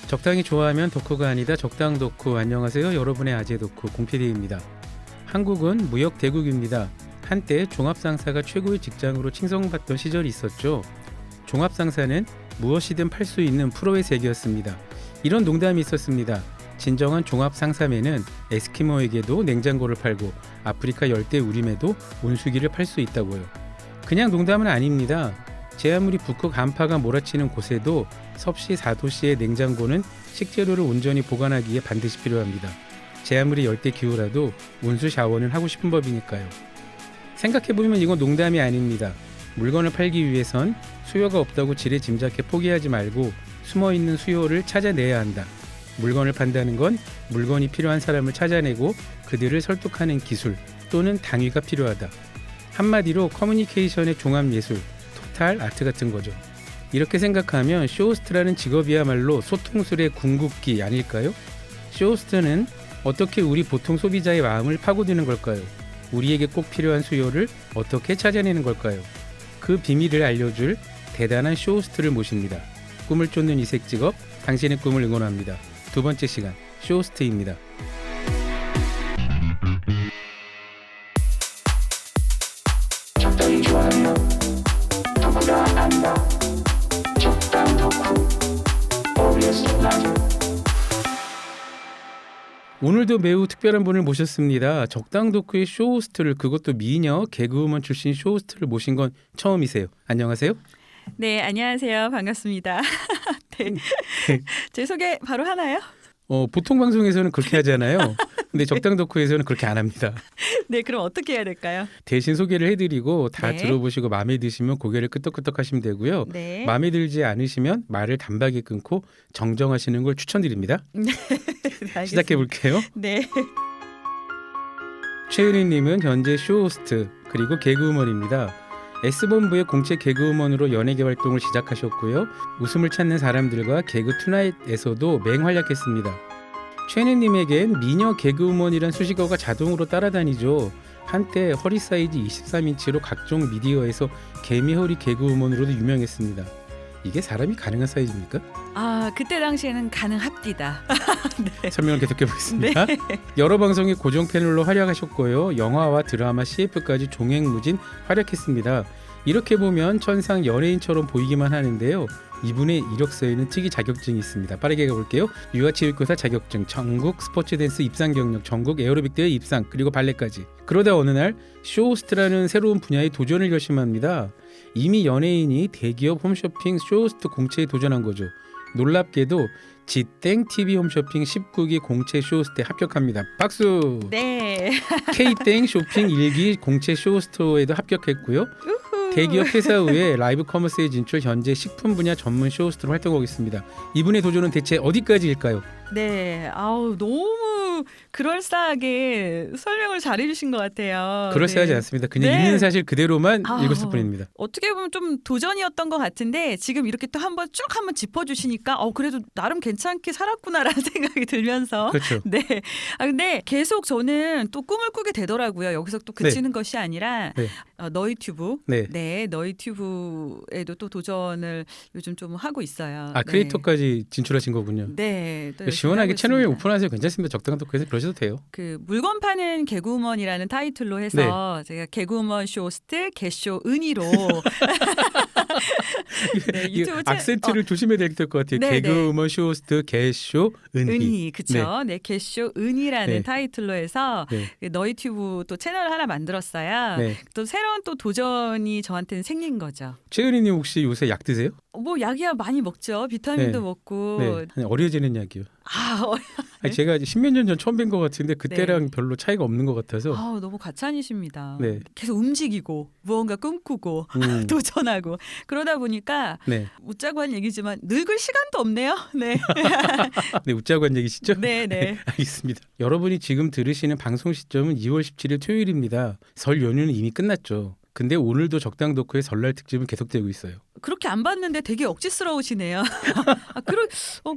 적당히 좋아하면 덕후가 아니다. 적당 덕후. 안녕하세요. 여러분의 아재 덕후 공PD입니다. 한국은 무역 대국입니다. 한때 종합상사가 최고의 직장으로 칭송받던 시절이 있었죠. 종합상사는 무엇이든 팔 수 있는 프로의 세계였습니다. 이런 농담이 있었습니다. 진정한 종합상사매는 에스키모에게도 냉장고를 팔고 아프리카 열대 우림에도 온수기를 팔 수 있다고요. 그냥 농담은 아닙니다. 제 아무리 북극 한파가 몰아치는 곳에도 섭씨 4도씨의 냉장고는 식재료를 온전히 보관하기에 반드시 필요합니다. 제 아무리 열대 기후라도 온수 샤워는 하고 싶은 법이니까요. 생각해보면 이건 농담이 아닙니다. 물건을 팔기 위해선 수요가 없다고 지레 짐작해 포기하지 말고 숨어있는 수요를 찾아내야 한다. 물건을 판다는 건 물건이 필요한 사람을 찾아내고 그들을 설득하는 기술 또는 당위가 필요하다. 한마디로 커뮤니케이션의 종합예술, 토탈 아트 같은 거죠. 이렇게 생각하면 쇼호스트라는 직업이야말로 소통술의 궁극기 아닐까요? 쇼호스트는 어떻게 우리 보통 소비자의 마음을 파고드는 걸까요? 우리에게 꼭 필요한 수요를 어떻게 찾아내는 걸까요? 그 비밀을 알려줄 대단한 쇼호스트를 모십니다. 꿈을 쫓는 이색 직업, 당신의 꿈을 응원합니다. 두 번째 시간, 쇼호스트입니다. 적당히 좋아하며 덕후가 아니다. 적당 덕후 OBS 라디오. 오늘도 매우 특별한 분을 모셨습니다. 적당 덕후의 쇼호스트를, 그것도 미녀 개그우먼 출신 쇼호스트를 모신 건 처음이세요. 안녕하세요. 네, 안녕하세요. 반갑습니다. 네. 제 소개 바로 하나요? 보통 방송에서는 그렇게 하잖아요. 근데 적당 덕후에서는 그렇게 안 합니다. 네, 그럼 어떻게 해야 될까요? 대신 소개를 해드리고 다 네. 들어보시고 들어보시고 마음에 드시면 고개를 끄덕끄덕 하시면 되고요. 네. 마음에 들지 않으시면 말을 단박에 끊고 정정하시는 걸 추천드립니다. 네. 시작해 볼게요. 네. 최은희님은 현재 쇼호스트 그리고 개그우먼입니다. S본부의 공채 개그우먼으로 연예계 활동을 시작하셨고요. 웃음을 찾는 사람들과 개그 투나잇에서도 맹활약했습니다. 최은희님에겐 미녀 개그우먼이란 수식어가 자동으로 따라다니죠. 한때 허리 사이즈 23인치로 각종 미디어에서 개미허리 개그우먼으로도 유명했습니다. 이게 사람이 가능한 사이즈입니까? 아, 그때 당시에는 가능합디다. 네. 설명을 계속해 보겠습니다. 네. 여러 방송의 고정 패널로 활약하셨고요. 영화와 드라마, CF까지 종횡무진 활약했습니다. 이렇게 보면 천상 연예인처럼 보이기만 하는데요. 이분의 이력서에는 특이 자격증이 있습니다. 빠르게 가볼게요. 유아체육교사 자격증, 전국 스포츠댄스 입상 경력, 전국 에어로빅 대회 입상, 그리고 발레까지. 그러다 어느 날 쇼호스트라는 새로운 분야에 도전을 결심합니다. 이미 연예인이 대기업 홈쇼핑 쇼호스트 공채에 도전한 거죠. 놀랍게도 지땡 TV 홈쇼핑 19기 공채 쇼호스트에 합격합니다. 박수! 네. K땡 쇼핑 1기 공채 쇼호스트에도 합격했고요. 우후. 대기업 회사 외에 라이브 커머스에 진출, 현재 식품 분야 전문 쇼호스트로 활동하고 있습니다. 이분의 도전은 대체 어디까지일까요? 네. 아우, 너무 그럴싸하게 설명을 잘해주신 것 같아요. 그럴싸하지 네. 않습니다. 그냥 네. 있는 사실 그대로만 아우. 읽었을 뿐입니다. 어떻게 보면 좀 도전이었던 것 같은데 지금 이렇게 또 한번 쭉 한번 짚어주시니까 그래도 나름 괜찮게 살았구나라는 생각이 들면서 그렇죠. 네. 근데 계속 저는 또 꿈을 꾸게 되더라고요. 여기서 또 그치는 것이 아니라 네. 너희튜브, 네. 너희튜브에도 또 도전을 요즘 좀 하고 있어요. 아, 크리에이터까지 진출하신 거군요. 네. 또 시원하게 하고 채널 있습니다. 오픈하세요. 괜찮습니다. 적당한 덕후에서 그러셔도 돼요. 그 물건 파는 개그우먼이라는 타이틀로 해서 제가 개그우먼 쇼호스트 개쇼 은희로 네, 이 유튜브 악센트를 조심해야 될 것 같아요. 네, 개그우먼 쇼호스트 개쇼 은희. 그쵸? 네, 개쇼 은희라는 네. 타이틀로 해서 네. 그 너희튜브 또 채널을 하나 만들었어요. 네. 또 새로운 또 도전이 저한테는 생긴 거죠. 최은희님 혹시 요새 약 드세요? 뭐 약이야 많이 먹죠. 비타민도 네. 먹고. 네. 아니, 어려지는 약이요. 아, 아니, 제가 10몇 년 전 처음 뵌 것 같은데 그때랑 별로 차이가 없는 것 같아서. 너무 과찬이십니다. 네. 계속 움직이고 무언가 꿈꾸고 음. 도전하고 그러다 보니까 네. 웃자고 한 얘기지만 늙을 시간도 없네요. 네. 네, 웃자고 한 얘기시죠? 네, 네. 알겠습니다. 여러분이 지금 들으시는 방송 시점은 2월 17일 토요일입니다. 설 연휴는 이미 끝났죠. 근데 오늘도 적당 덕후의 설날 특집은 계속되고 있어요. 그렇게 안 봤는데 되게 억지스러우시네요.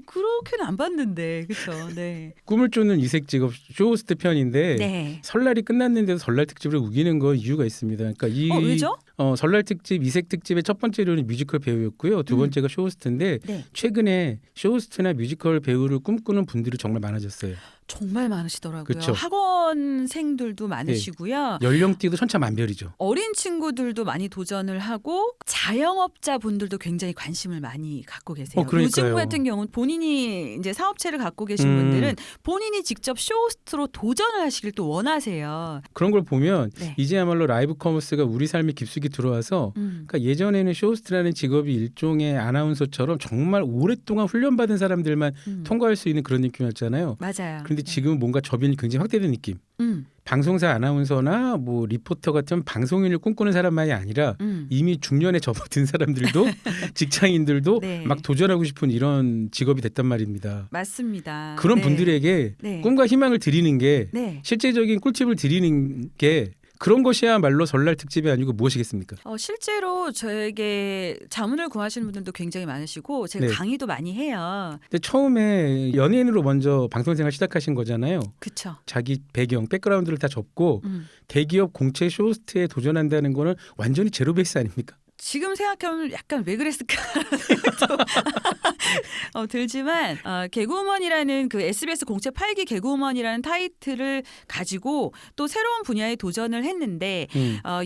그렇게는 안 봤는데 그렇죠. 네. 꿈을 쫓는 이색 직업 쇼호스트 편인데 네. 설날이 끝났는데도 설날 특집을 우기는 건 이유가 있습니다. 그러니까 왜죠? 설날 특집 이색 특집의 첫 번째로는 뮤지컬 배우였고요. 두 번째가 쇼호스트인데 네. 최근에 쇼호스트나 뮤지컬 배우를 꿈꾸는 분들이 정말 많아졌어요. 정말 많으시더라고요. 그쵸. 학원생들도 많으시고요. 연령대도 천차만별이죠. 어린 친구들도 많이 도전을 하고 자영업자 분들도 굉장히 관심을 많이 갖고 계세요. 그러니까요. 요즘 같은 경우는 본인이 이제 사업체를 갖고 계신 분들은 본인이 직접 쇼호스트로 도전을 하시길 또 원하세요. 그런 걸 보면 네. 이제야말로 라이브 커머스가 우리 삶에 깊숙이 들어와서 그러니까 예전에는 쇼호스트라는 직업이 일종의 아나운서처럼 정말 오랫동안 훈련받은 사람들만 통과할 수 있는 그런 느낌이었잖아요. 맞아요. 그런데 지금은 뭔가 저변이 굉장히 확대된 느낌. 방송사 아나운서나 뭐 리포터 같은 방송인을 꿈꾸는 사람만이 아니라 이미 중년에 접어든 사람들도 직장인들도 네. 막 도전하고 싶은 이런 직업이 됐단 말입니다. 맞습니다. 그런 네. 분들에게 네. 꿈과 희망을 드리는 게 네. 실제적인 꿀팁을 드리는 게 그런 것이야말로 설날 특집이 아니고 무엇이겠습니까? 실제로 저에게 자문을 구하시는 분들도 굉장히 많으시고 제가 네. 강의도 많이 해요. 근데 처음에 연예인으로 먼저 방송생활 시작하신 거잖아요. 그렇죠. 자기 배경, 백그라운드를 다 접고 대기업 공채 쇼호스트에 도전한다는 거는 완전히 제로 베이스 아닙니까? 지금 생각하면 약간 왜 그랬을까 생각도 들지만 개그우먼이라는 그 SBS 공채 8기 개그우먼이라는 타이틀을 가지고 또 새로운 분야에 도전을 했는데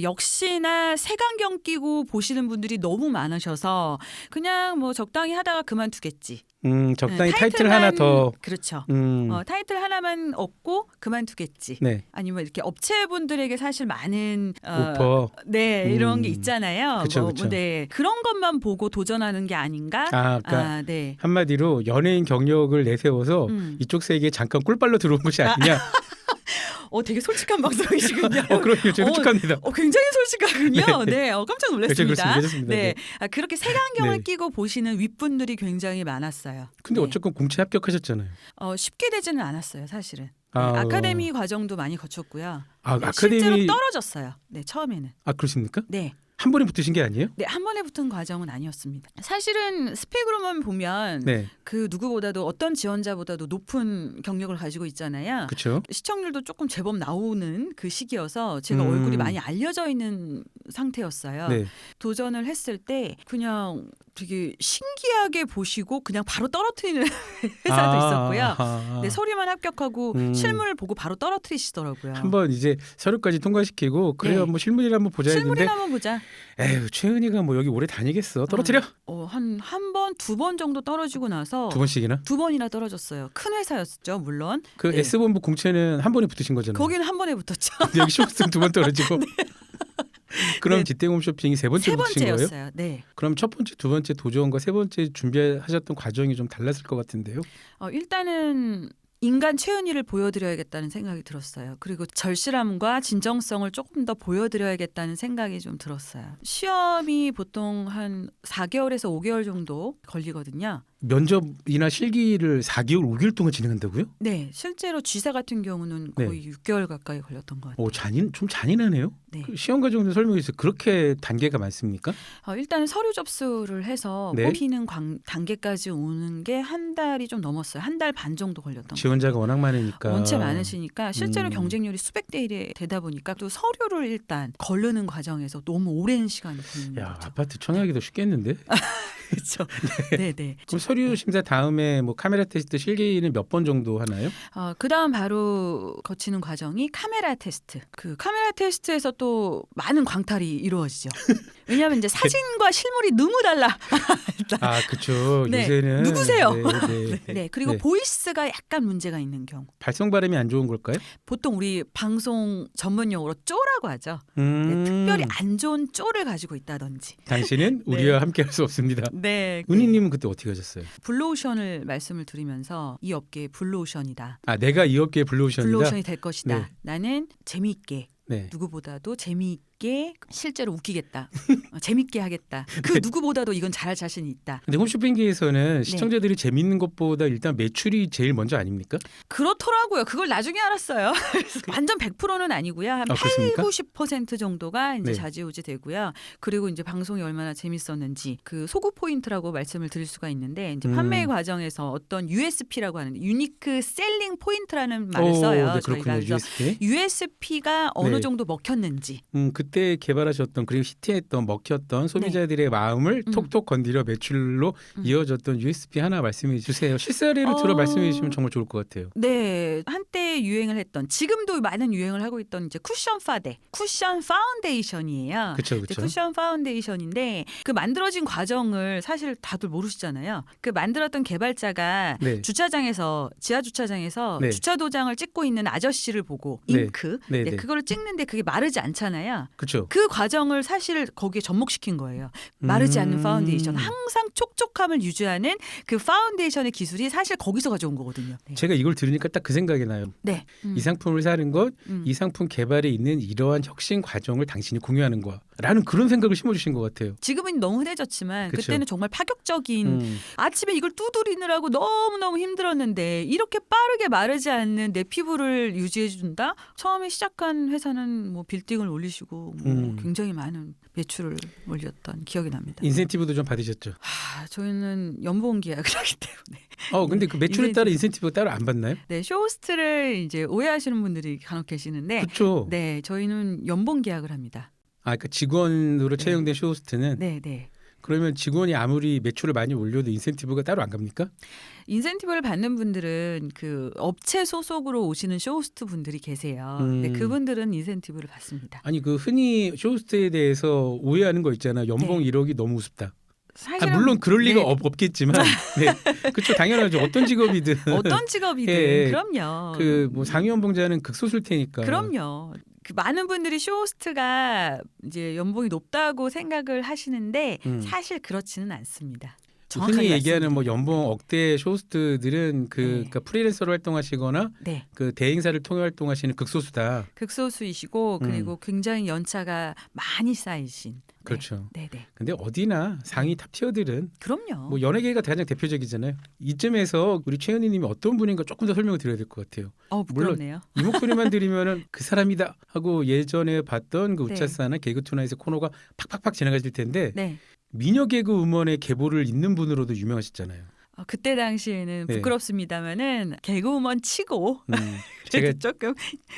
역시나 색안경 끼고 보시는 분들이 너무 많으셔서 그냥 뭐 적당히 하다가 그만두겠지. 적당히 타이틀 하나 더. 그렇죠. 타이틀 하나만 얻고 그만두겠지. 네. 아니면 이렇게 업체분들에게 사실 많은 오퍼. 네 이런 게 있잖아요. 그쵸, 그쵸. 네 그런 것만 보고 도전하는 게 아닌가. 그러니까 네. 한마디로 연예인 경력을 내세워서 이쪽 세계에 잠깐 꿀빨로 들어온 것이 아니냐. 되게 솔직한 방송이시군요. 그럼요. 솔직합니다. 굉장히 솔직하군요. 네. 네, 깜짝 놀랐습니다. 그렇습니다. 네, 그렇게 색안경을 네. 끼고 보시는 윗분들이 굉장히 많았어요. 근데 네. 어쨌건 공채 합격하셨잖아요. 쉽게 되지는 않았어요, 사실은. 아, 아카데미 과정도 많이 거쳤고요. 네, 아카데미 실제로 떨어졌어요. 네, 처음에는. 그렇습니까? 네. 한 번에 붙으신 게 아니에요? 네, 한 번에 붙은 과정은 아니었습니다. 사실은 스펙으로만 보면 네. 그 누구보다도 어떤 지원자보다도 높은 경력을 가지고 있잖아요. 그렇죠. 시청률도 조금 제법 나오는 그 시기여서 제가 얼굴이 많이 알려져 있는 상태였어요. 네. 도전을 했을 때 그냥 되게 신기하게 보시고 그냥 바로 떨어뜨리는 회사도 있었고요. 네, 서류만 합격하고 실물을 보고 바로 떨어뜨리시더라고요. 한번 이제 서류까지 통과시키고 그래요. 네. 뭐 실물이라 한번 보자 했는데 실물이나 한번 보자. 에휴 최은이가 뭐 여기 오래 다니겠어. 떨어뜨려. 한 번, 두 번 정도 떨어지고 나서 두 번씩이나? 두 번이나 떨어졌어요. 큰 회사였죠, 물론. 그 네. S본부 공채는 한 번에 붙으신 거잖아요. 거기는 한 번에 붙었죠. 근데 여기 쇼호스트 두 번 떨어지고. 그럼 네. 지땡홈 쇼핑이 세 번째 세 붙으신 거예요? 번째였어요. 네. 그럼 첫 번째, 두 번째 도전과 세 번째 준비하셨던 과정이 좀 달랐을 것 같은데요. 일단은 인간 최은희를 보여드려야겠다는 생각이 들었어요. 그리고 절실함과 진정성을 조금 더 보여드려야겠다는 생각이 좀 들었어요. 시험이 보통 한 4개월에서 5개월 정도 걸리거든요. 면접이나 실기를 4개월, 5개월 동안 진행한다고요? 네, 실제로 G사 같은 경우는 네. 거의 6개월 가까이 걸렸던 것 같아요. 좀 잔인하네요. 네. 그 시험 과정도 설명해 주세요. 그렇게 단계가 많습니까? 일단 서류 접수를 해서 네. 뽑히는 단계까지 오는 게 한 달이 좀 넘었어요. 한 달 반 정도 걸렸던 것 같아요. 지원자가 워낙 많으니까. 원체 많으시니까 실제로 음. 경쟁률이 수백 대 1이 되다 보니까 또 서류를 일단 거르는 과정에서 너무 오랜 시간이 걸리는 야, 거죠. 아파트 청약이 더 쉽겠는데? 그렇죠. 네, 네. 그럼 서류 심사 다음에 뭐 카메라 테스트 실기는 몇 번 정도 하나요? 그다음 바로 거치는 과정이 카메라 테스트. 그 카메라 테스트에서 또 많은 광탈이 이루어지죠. 왜냐하면 이제 사진과 실물이 너무 달라. 그렇죠. 네. 요새는 누구세요? 네. 네, 그리고 네. 보이스가 약간 문제가 있는 경우. 발성 발음이 안 좋은 걸까요? 보통 우리 방송 전문 용어로 쪼라고 하죠. 네, 특별히 안 좋은 쪼를 가지고 있다든지. 당신은 네. 우리와 함께할 수 없습니다. 네. 은희님은 그때 어떻게 하셨어요? 블루오션을 말씀을 드리면서 이 업계의 블루오션이다. 내가 이 업계의 블루오션이다. 블루오션이 될 것이다. 네. 나는 재미있게 네. 누구보다도 재미있게 있게 실제로 웃기겠다. 재밌게 하겠다. 그 누구보다도 이건 잘할 자신이 있다. 근데 홈쇼핑계에서는 시청자들이 재밌는 것보다 일단 매출이 제일 먼저 아닙니까? 그렇더라고요. 그걸 나중에 알았어요. 완전 100%는 아니고요. 한 8, 그렇습니까? 90% 정도가 이제 네. 좌지우지 되고요. 그리고 이제 방송이 얼마나 재밌었는지 그 소구 포인트라고 말씀을 드릴 수가 있는데 이제 판매 과정에서 어떤 USP라고 하는 유니크 셀링 포인트라는 말을 써요. 네, 저희가 그렇군요. 그래서 USP. USP가 어느 네. 정도 먹혔는지. 그때 개발하셨던 그리고 히트했던 먹혔던 소비자들의 마음을 톡톡 건드려 매출로 이어졌던 USP 하나 말씀해 주세요. 실사례를 들어 말씀해 주시면 정말 좋을 것 같아요. 네, 한때 유행을 했던 지금도 많은 유행을 하고 있던 이제 쿠션 파데, 쿠션 파운데이션이에요. 그렇죠, 이제 그렇죠. 쿠션 파운데이션인데 그 만들어진 과정을 사실 다들 모르시잖아요. 그 만들었던 개발자가 네. 주차장에서 지하 주차장에서 네. 주차 도장을 찍고 있는 아저씨를 보고 네. 잉크, 네, 네, 네. 그거를 찍는데 그게 마르지 않잖아요. 그렇죠. 그 과정을 사실 거기에 접목시킨 거예요. 마르지 않는 파운데이션, 항상 촉촉함을 유지하는 그 파운데이션의 기술이 사실 거기서 가져온 거거든요. 네. 제가 이걸 들으니까 딱 그 생각이 나요. 네. 이 상품을 사는 것, 음. 이 상품 개발에 있는 이러한 혁신 과정을 당신이 공유하는 거라는 그런 생각을 심어주신 것 같아요. 지금은 너무 흔해졌지만 그쵸. 그때는 정말 파격적인 아침에 이걸 두드리느라고 너무너무 힘들었는데 이렇게 빠르게 마르지 않는 내 피부를 유지해 준다? 처음에 시작한 회사는 뭐 빌딩을 올리시고 뭐 굉장히 많은 매출을 올렸던 기억이 납니다. 인센티브도 좀 받으셨죠? 저희는 연봉 계약을 하기 때문에. 근데 그 매출에 따라 인센티브가 따로 안 받나요? 네, 쇼호스트를 이제 오해하시는 분들이 간혹 계시는데 그렇죠. 네, 저희는 연봉 계약을 합니다. 그러니까 직원으로 채용된 쇼호스트는 네, 네. 그러면 직원이 아무리 매출을 많이 올려도 인센티브가 따로 안 갑니까? 인센티브를 받는 분들은 그 업체 소속으로 오시는 쇼호스트 분들이 계세요. 네, 그분들은 인센티브를 받습니다. 아니 그 흔히 쇼호스트에 대해서 오해하는 거 있잖아. 연봉 네. 1억이 너무 우습다. 사실은 물론 그럴 리가 네. 없겠지만, 네, 그렇죠. 당연하죠. 어떤 직업이든 어떤 직업이든 예, 그럼요. 그 뭐 상위 연봉자는 극소수일 테니까. 그럼요. 그 많은 분들이 쇼호스트가 이제 연봉이 높다고 생각을 하시는데 사실 그렇지는 않습니다. 정확하게 흔히 얘기하는 뭐 말씀드릴게요. 연봉 억대 쇼호스트들은 그 네. 그러니까 프리랜서로 활동하시거나 네. 그 대행사를 통해 활동하시는 극소수다. 극소수이시고 그리고 굉장히 연차가 많이 쌓이신. 그렇죠. 네, 네. 근데 어디나 상위 탑티어들은 그럼요. 뭐 연예계가 가장 대표적이잖아요. 이쯤에서 우리 최은희님이 어떤 분인가 조금 더 설명을 드려야 될 것 같아요. 부끄럽네요. 이 목소리만 들으면은 그 사람이다 하고 예전에 봤던 그 네. 우차사나 개그투나잇의 코너가 팍팍팍 지나가실 텐데 네. 미녀 개그 우먼의 계보를 잇는 분으로도 유명하시잖아요. 그때 당시에는 네. 부끄럽습니다만은 개그우먼 치고 제가 조금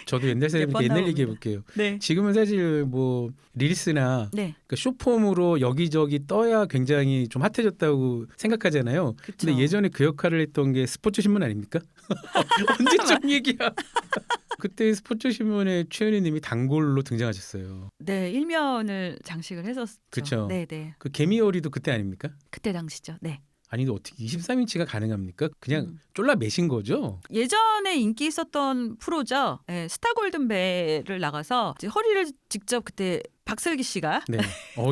저도 옛날 사람이니까 예뻤나 옛날 얘기해 봅니다. 볼게요. 네. 지금은 사실 뭐 릴스나 네. 그 쇼폼으로 여기저기 떠야 굉장히 좀 핫해졌다고 생각하잖아요. 그쵸. 근데 예전에 그 역할을 했던 게 스포츠 신문 아닙니까? 언제적 얘기야? 그때 스포츠 신문에 최은희님이 단골로 등장하셨어요. 네, 일면을 장식을 했었죠. 그쵸. 네, 네. 그 개미어리도 그때 아닙니까? 그때 당시죠. 네. 아니 어떻게 23인치가 가능합니까? 그냥 쫄라 매신 거죠? 예전에 인기 있었던 프로죠. 네, 스타 골든벨을 나가서 이제 허리를 직접 그때 박슬기 씨가 네.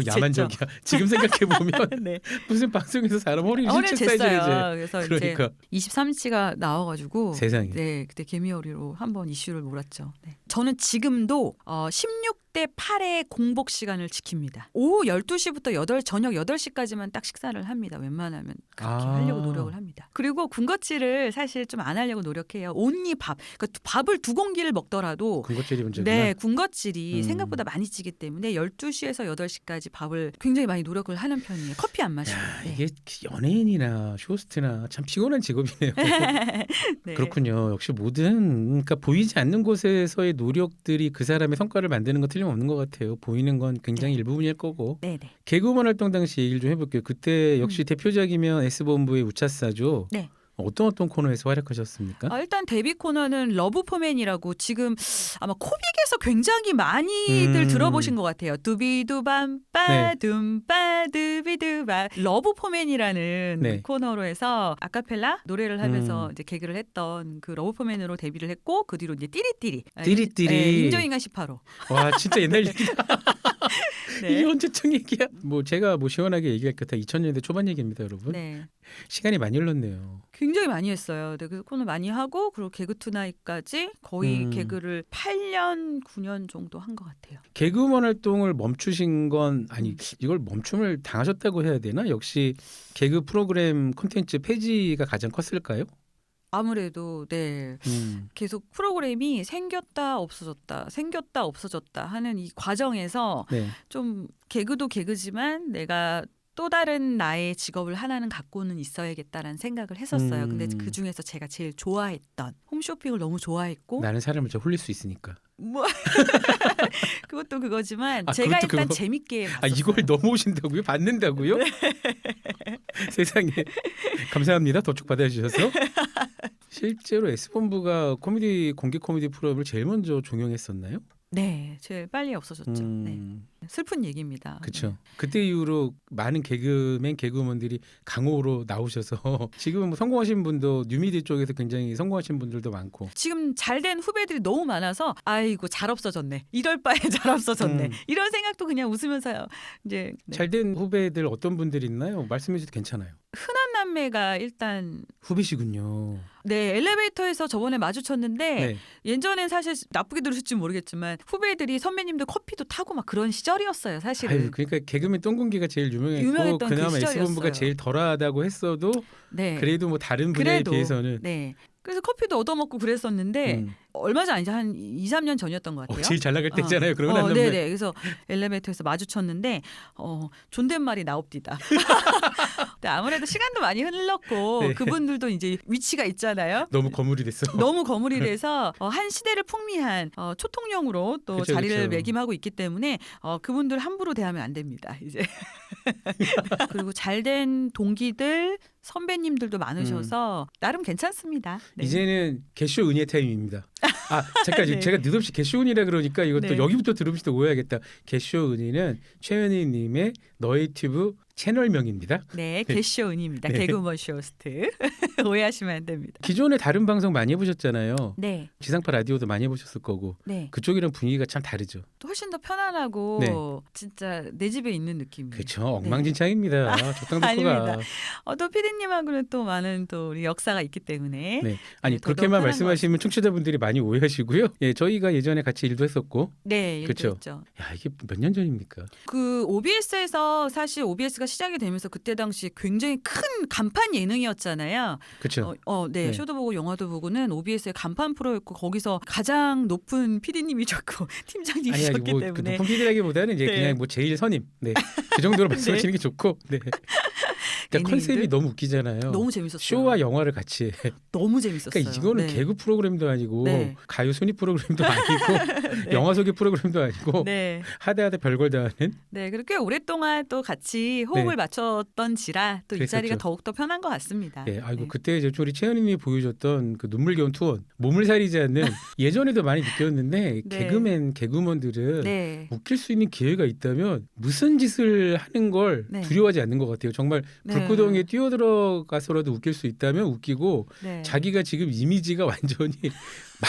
야만적이야. 지금 생각해 보면 네. 무슨 방송에서 사람 허리를 허리를 실제 사이즈를 쟀어요. 그래서 그러니까 이제 23인치가 나와가지고 세상에. 네, 그때 개미허리로 한번 이슈를 몰았죠. 네. 저는 지금도 16대 8의 공복 시간을 지킵니다. 오후 12시부터 저녁 8시까지만 딱 식사를 합니다. 웬만하면 그렇게 하려고 노력을 합니다. 그리고 군것질을 사실 좀 안 하려고 노력해요. 온리 밥. 그러니까 밥을 2공기를 먹더라도 군것질이 문제구나. 네, 군것질이 생각보다 많이 찌기 때문에 12시에서 8시까지 밥을 굉장히 많이 노력을 하는 편이에요. 커피 안 마시고. 야, 네. 이게 연예인이나 쇼호스트나 참 피곤한 직업이네요. 네. 그렇군요. 역시 모든 그러니까 보이지 않는 곳에서의 노력들이 그 사람의 성과를 만드는 건 틀림없는 것 같아요. 보이는 건 굉장히 네. 일부분일 거고. 네, 네. 개그우먼 활동 당시 얘기를 좀 해볼게요. 그때 역시 대표작이면 S본부의 우차사죠. 네. 어떤 코너에서 활약하셨습니까? 일단 데뷔 코너는 러브포맨이라고 지금 아마 코빅에서 굉장히 많이들 들어보신 것 같아요. 두비두밤빠 네. 둠빠 두비두바 러브포맨이라는 네. 코너로 해서 아카펠라 노래를 하면서 이제 개그를 했던 그 러브포맨으로 데뷔를 했고 그 뒤로 이제 띠리띠리 띠리띠리. 네, 인조인간 18호 와 진짜 옛날 얘기다. 네. 이게 언제쯤 얘기야? 뭐 제가 뭐 시원하게 얘기할 것 같아 2000년대 초반 얘기입니다, 여러분. 네. 시간이 많이 흘렀네요. 굉장히 많이 했어요. 네, 그래서 코너 많이 하고 그리고 개그 투나잇까지 거의 개그를 8년, 9년 정도 한 것 같아요. 개그우먼 활동을 멈추신 건 아니 이걸 멈춤을 당하셨다고 해야 되나? 역시 개그 프로그램 콘텐츠 폐지가 가장 컸을까요? 아무래도 네. 계속 프로그램이 생겼다 없어졌다 하는 이 과정에서 네. 좀 개그도 개그지만 내가 또 다른 나의 직업을 하나는 갖고는 있어야겠다라는 생각을 했었어요. 근데 그 중에서 제가 제일 좋아했던 홈쇼핑을 너무 좋아했고 나는 사람을 좀 홀릴 수 있으니까. 뭐 그것도 그거지만 아, 제가 그것도 일단 그거? 재밌게 아 봤었어요. 이걸 넘어오신다고요? 받는다고요? 세상에 감사합니다. 도축 받아주셔서. 실제로 S본부가 코미디 공개 코미디 프로그램을 제일 먼저 종영했었나요? 네, 제일 빨리 없어졌죠. 네. 슬픈 얘기입니다. 그렇죠. 네. 그때 이후로 많은 개그맨, 개그우먼들이 강호로 나오셔서 지금은 뭐 성공하신 분도 뉴미디 쪽에서 굉장히 성공하신 분들도 많고. 지금 잘된 후배들이 너무 많아서 아이고 잘 없어졌네. 이럴 바에 잘 없어졌네. 이런 생각도 그냥 웃으면서 이제 네. 잘된 후배들 어떤 분들이 있나요? 말씀해 주셔도 괜찮아요. 흔한 남매가 일단 후배시군요. 네 엘리베이터에서 저번에 마주쳤는데 네. 예전엔 사실 나쁘게 들으실지 모르겠지만 후배들이 선배님들 커피도 타고 막 그런 시절이었어요 사실은. 아유, 그러니까 개그맨 똥공기가 제일 유명했고 유명했던 그 그나마 시절이었어요. S본부가 제일 덜하다고 했어도 네. 그래도 뭐 다른 분야에 그래도, 비해서는 네. 그래서 커피도 얻어먹고 그랬었는데 얼마 전 아니죠. 한 2, 3년 전이었던 것 같아요. 제일 잘 나갈 때잖아요. 그러면 안 네네. 그래서 엘리베이터에서 마주쳤는데 존댓말이 나옵디다. 근데 아무래도 시간도 많이 흘렀고 네. 그분들도 이제 위치가 있잖아요. 너무 거물이 됐어. 너무 거물이 돼서 한 시대를 풍미한 초통령으로 또 그쵸, 자리를 그쵸. 매김하고 있기 때문에 그분들 함부로 대하면 안 됩니다. 이제 그리고 잘된 동기들 선배님들도 많으셔서 나름 괜찮습니다. 네. 이제는 개쇼 은혜 타임입니다. 아 잠깐 네. 제가 느닷없이 개쇼 은혜라 그러니까 이것도 네. 여기부터 들으면 또 오해하겠다. 개쇼 은혜는 최은희님의 너의 튜브 채널명입니다. 네, 개쇼 은입니다. 네. 개그우먼 쇼호스트. 오해하시면 안 됩니다. 기존에 다른 방송 많이 해보셨잖아요. 네, 지상파 라디오도 많이 해보셨을 거고 네. 그쪽이랑 분위기가 참 다르죠. 또 훨씬 더 편안하고 네. 진짜 내 집에 있는 느낌이에요. 그렇죠. 엉망진창입니다. 적당도가. 아닙니다. 또 피디님하고는 또 많은 또 우리 역사가 있기 때문에. 네. 아니 네, 더 그렇게만 편한 말씀하시면 청취자분들이 많이 오해하시고요. 예, 저희가 예전에 같이 일도 했었고. 네, 그쵸. 그렇죠. 야 이게 몇 년 전입니까? 그 OBS에서 사실 OBS가 시작이 되면서 그때 당시 굉장히 큰 간판 예능이었잖아요. 그렇죠. 네, 네. 쇼도 보고 영화도 보고는 OBS의 간판 프로였고 거기서 가장 높은 피디님이셨고 팀장님이셨기 뭐 때문에. 높은 PD라기보다는 이제 네. 그냥 뭐 제일 선임. 네. 그 정도로 말씀하시는 게 좋고. 네. 그러니까 컨셉이 예능인들? 너무 웃기잖아요. 너무 재밌었어요. 쇼와 영화를 같이 해. 너무 재밌었어요. 그러니까 이거는 네. 개그 프로그램도 아니고 네. 가요 순위 프로그램도 아니고 영화 소개 프로그램도 아니고 네. 하다하다 별걸 다 하는. 네, 그리고 꽤 오랫동안 또 같이 호흡을 네. 맞췄던지라 또 이 그랬었죠. 자리가 더욱더 편한 것 같습니다. 예, 아이고 네. 그때 이제 우리 채연님이 보여줬던 그 눈물겨운 투혼, 몸을 사리지 않는 예전에도 많이 느꼈는데 네. 개그맨, 개그우먼들은 네. 웃길 수 있는 기회가 있다면 무슨 짓을 하는 걸 네. 두려워하지 않는 것 같아요. 정말 네. 불구덩이에 뛰어들어가서라도 웃길 수 있다면 웃기고 네. 자기가 지금 이미지가 완전히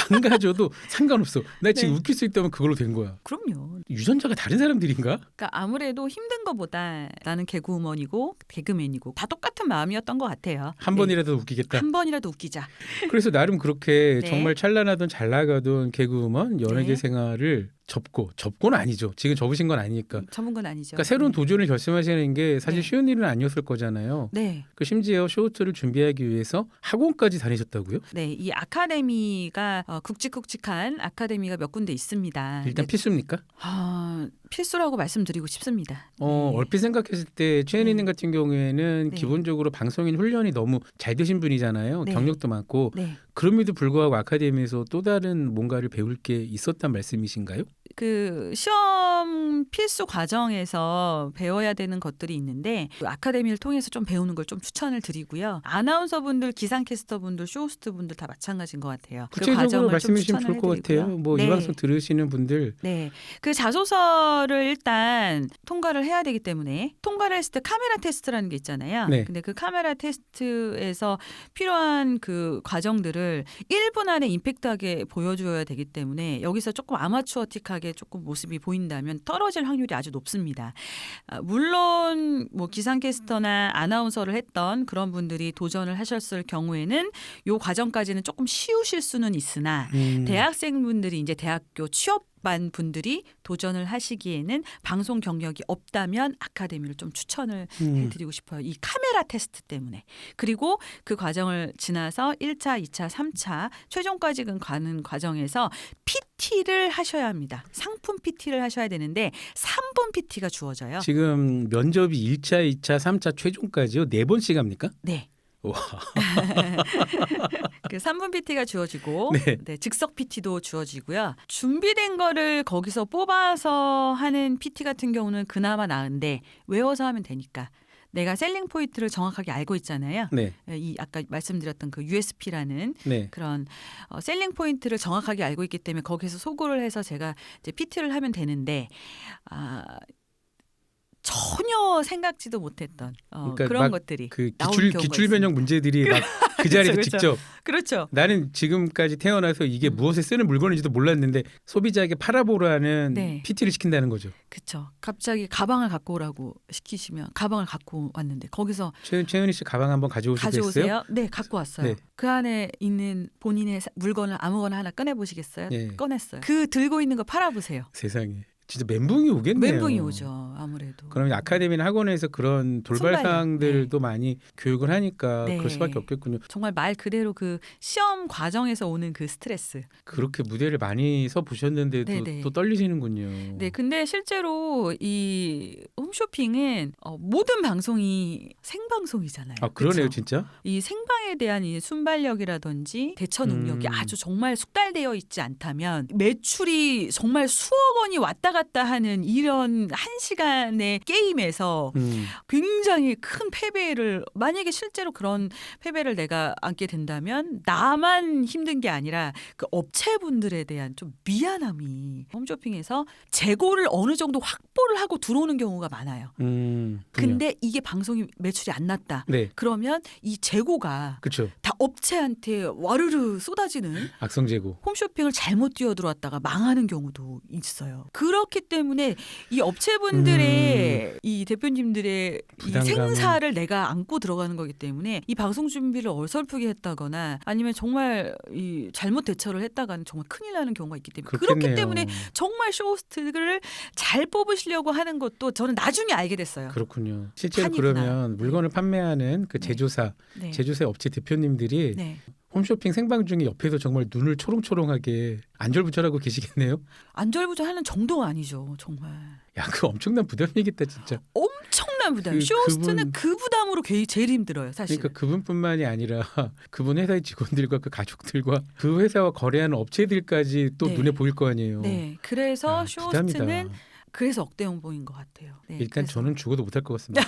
망가져도 상관없어. 나 지금 네. 웃길 수 있다면 그걸로 된 거야. 그럼요. 유전자가 다른 사람들인가? 그러니까 아무래도 힘든 것보다 나는 개그우먼이고 개그맨이고 다 똑같은 마음이었던 것 같아요. 한 네. 번이라도 웃기겠다. 한 번이라도 웃기자. 그래서 나름 그렇게 네. 정말 찬란하던 잘 나가던 개그우먼 연예계 네. 생활을 접고는 아니죠. 지금 접으신 건 아니니까. 전문가는 아니죠. 그러니까 새로운 네. 도전을 결심하시는 게 사실 네. 쉬운 일은 아니었을 거잖아요. 네. 그 심지어 쇼호스트를 준비하기 위해서 학원까지 다니셨다고요? 네, 이 아카데미가 굵직굵직한 아카데미가 몇 군데 있습니다. 일단 네. 필수입니까? 필수라고 말씀드리고 싶습니다. 네. 얼핏 생각했을 때 최은희님 네. 같은 경우에는 네. 기본적으로 방송인 훈련이 너무 잘 되신 분이잖아요. 네. 경력도 많고. 네. 그럼에도 불구하고 아카데미에서 또 다른 뭔가를 배울 게 있었단 말씀이신가요? 그 시험 필수 과정에서 배워야 되는 것들이 있는데 그 아카데미를 통해서 좀 배우는 걸 좀 추천을 드리고요. 아나운서분들, 기상캐스터분들, 쇼호스트분들 다 마찬가지인 것 같아요. 그 구체적으로 구체적으로 과정을 좀 말씀해 주시면 추천을 좋을 것 같아요. 해드리고요. 뭐 이 네. 방송 들으시는 분들 네, 그 자소서를 일단 통과를 해야 되기 때문에 통과를 했을 때 카메라 테스트라는 게 있잖아요. 네. 근데 그 카메라 테스트에서 필요한 그 과정들을 1분 안에 임팩트하게 보여줘야 되기 때문에 여기서 조금 아마추어틱하게 조금 모습이 보인다면 떨어질 확률이 아주 높습니다. 물론 뭐 기상캐스터나 아나운서를 했던 그런 분들이 도전을 하셨을 경우에는 요 과정까지는 조금 쉬우실 수는 있으나 대학생분들이 이제 대학교 취업반 분들이 도전을 하시기에는 방송 경력이 없다면 아카데미를 좀 추천을 해드리고 싶어요. 이 카메라 테스트 때문에. 그리고 그 과정을 지나서 1차, 2차, 3차 최종까지 가는 과정에서 PT를 하셔야 합니다. 상품 PT를 하셔야 되는데 3분 PT가 주어져요. 지금 면접이 1차, 2차, 3차 최종까지요? 4번씩 합니까? 네. 와. 그 3분 PT가 주어지고 네. 네, 즉석 PT도 주어지고요. 준비된 거를 거기서 뽑아서 하는 PT 같은 경우는 그나마 나은데 외워서 하면 되니까. 내가 셀링 포인트를 정확하게 알고 있잖아요. 네. 이 아까 말씀드렸던 그 USP라는 네. 그런 셀링 포인트를 정확하게 알고 있기 때문에 거기서 소구를 해서 제가 이제 PT를 하면 되는데 전혀 생각지도 못했던 그러니까 그런 막 것들이 그 나온 경우가 기출 변형 문제들이 막 그 자리에서 그렇죠. 직접 그렇죠. 나는 지금까지 태어나서 이게 무엇에 쓰는 물건인지도 몰랐는데 소비자에게 팔아보라는 네. PT를 시킨다는 거죠. 그렇죠. 갑자기 가방을 갖고 오라고 시키시면 가방을 갖고 왔는데 거기서 최은희 씨 가방 한번 가져오시겠어요? 가져오세요. 네, 갖고 왔어요. 네. 그 안에 있는 본인의 물건을 아무거나 하나 꺼내 보시겠어요? 네. 꺼냈어요. 그 들고 있는 거 팔아보세요. 세상에. 진짜 멘붕이 오겠네요. 멘붕이 오죠. 아무래도. 그럼 아카데미나 학원에서 그런 돌발 순발력. 사항들도 많이 교육을 하니까 네. 그럴 수밖에 없겠군요. 정말 말 그대로 그 시험 과정에서 오는 그 스트레스. 그렇게 무대를 많이 서 보셨는데도 네네. 또 떨리시는군요. 네, 근데 실제로 이 홈쇼핑은 모든 방송이 생방송이잖아요. 아 그러네요, 그쵸? 진짜. 이 생방에 대한 이 순발력이라든지 대처 능력이 아주 정말 숙달되어 있지 않다면 매출이 정말 수억 원이 왔다 갔다 하는 이런 한 시간의 게임에서 굉장히 큰 패배를 만약에 실제로 그런 패배를 내가 안게 된다면 나만 힘든 게 아니라 그 업체분들에 대한 좀 미안함이 홈쇼핑에서 재고를 어느 정도 확보를 하고 들어오는 경우가 많아요. 근데 이게 방송이 매출이 안 났다. 네, 그러면 이 재고가 그렇죠. 다 업체한테 와르르 쏟아지는 악성 재고. 홈쇼핑을 잘못 뛰어들어왔다가 망하는 경우도 있어요. 그렇기 때문에 이 업체분들의 이 대표님들의 이 부담감은- 생사를 내가 안고 들어가는 거기 때문에 이 방송 준비를 어설프게 했다거나 아니면 정말 이 잘못 대처를 했다가는 정말 큰일 나는 경우가 있기 때문에 그렇겠네요. 그렇기 때문에 정말 쇼호스트를 잘 뽑으시려고 하는 것도 저는 나중에 알게 됐어요. 그렇군요. 실제로 판이구나. 그러면 물건을 판매하는 그 네. 제조사, 네. 제조사 업체 대표님들이 네. 홈쇼핑 생방 중에 옆에서 정말 눈을 초롱초롱하게 안절부절하고 계시겠네요. 안절부절하는 정도가 아니죠. 정말. 야, 그 엄청난 부담이겠다 진짜. 엄청난 부담. 그- 쇼호스트는 그분- 그 부담으로 제일 힘들어요. 사실. 그러니까 그분뿐만이 아니라 그분 회사의 직원들과 그 가족들과 그 회사와 거래하는 업체들까지 또 네. 눈에 보일 거 아니에요. 네. 그래서 야, 쇼호스트는 부담이다. 그래서 억대 연봉인 것 같아요. 네, 일단 그래서. 저는 죽어도 못할 것 같습니다.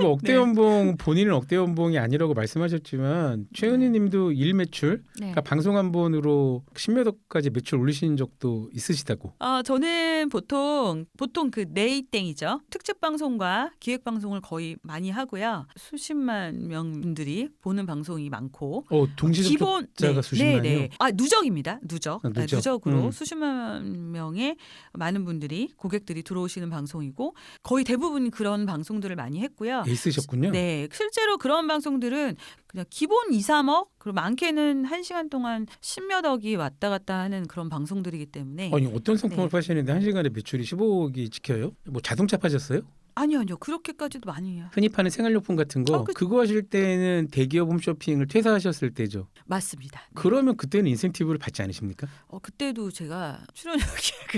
뭐 억대 연봉 본인은 억대 연봉이 아니라고 말씀하셨지만 최은희님도 일 매출, 네. 그러니까 방송 한 번으로 10몇 억까지 매출 올리신 적도 있으시다고. 저는 보통 그 네이땡이죠. 특집 방송과 기획 방송을 거의 많이 하고요. 수십만 명분들이 보는 방송이 많고 동시 접촉자가 수십만이요. 누적입니다. 누적. 아, 누적. 누적으로 수십만 명의 많은 분들이 고객들이 들어오시는 방송이고 거의 대부분 그런 방송들을 많이 했고요. 에이스셨군요. 네, 실제로 그런 방송들은 그냥 기본 2, 3억 그리고 많게는 1시간 동안 10몇 억이 왔다 갔다 하는 그런 방송들이기 때문에 아니 어떤 상품을 네. 파시는데 한 시간에 매출이 15억이 찍혀요? 뭐 자동차 파셨어요? 아니요. 그렇게까지도 많이 해요. 흔히 파는 생활용품 같은 거 그거 하실 때는 대기업 홈쇼핑을 퇴사하셨을 때죠. 맞습니다. 네. 그러면 그때는 인센티브를 받지 않으십니까? 그때도 제가 출연료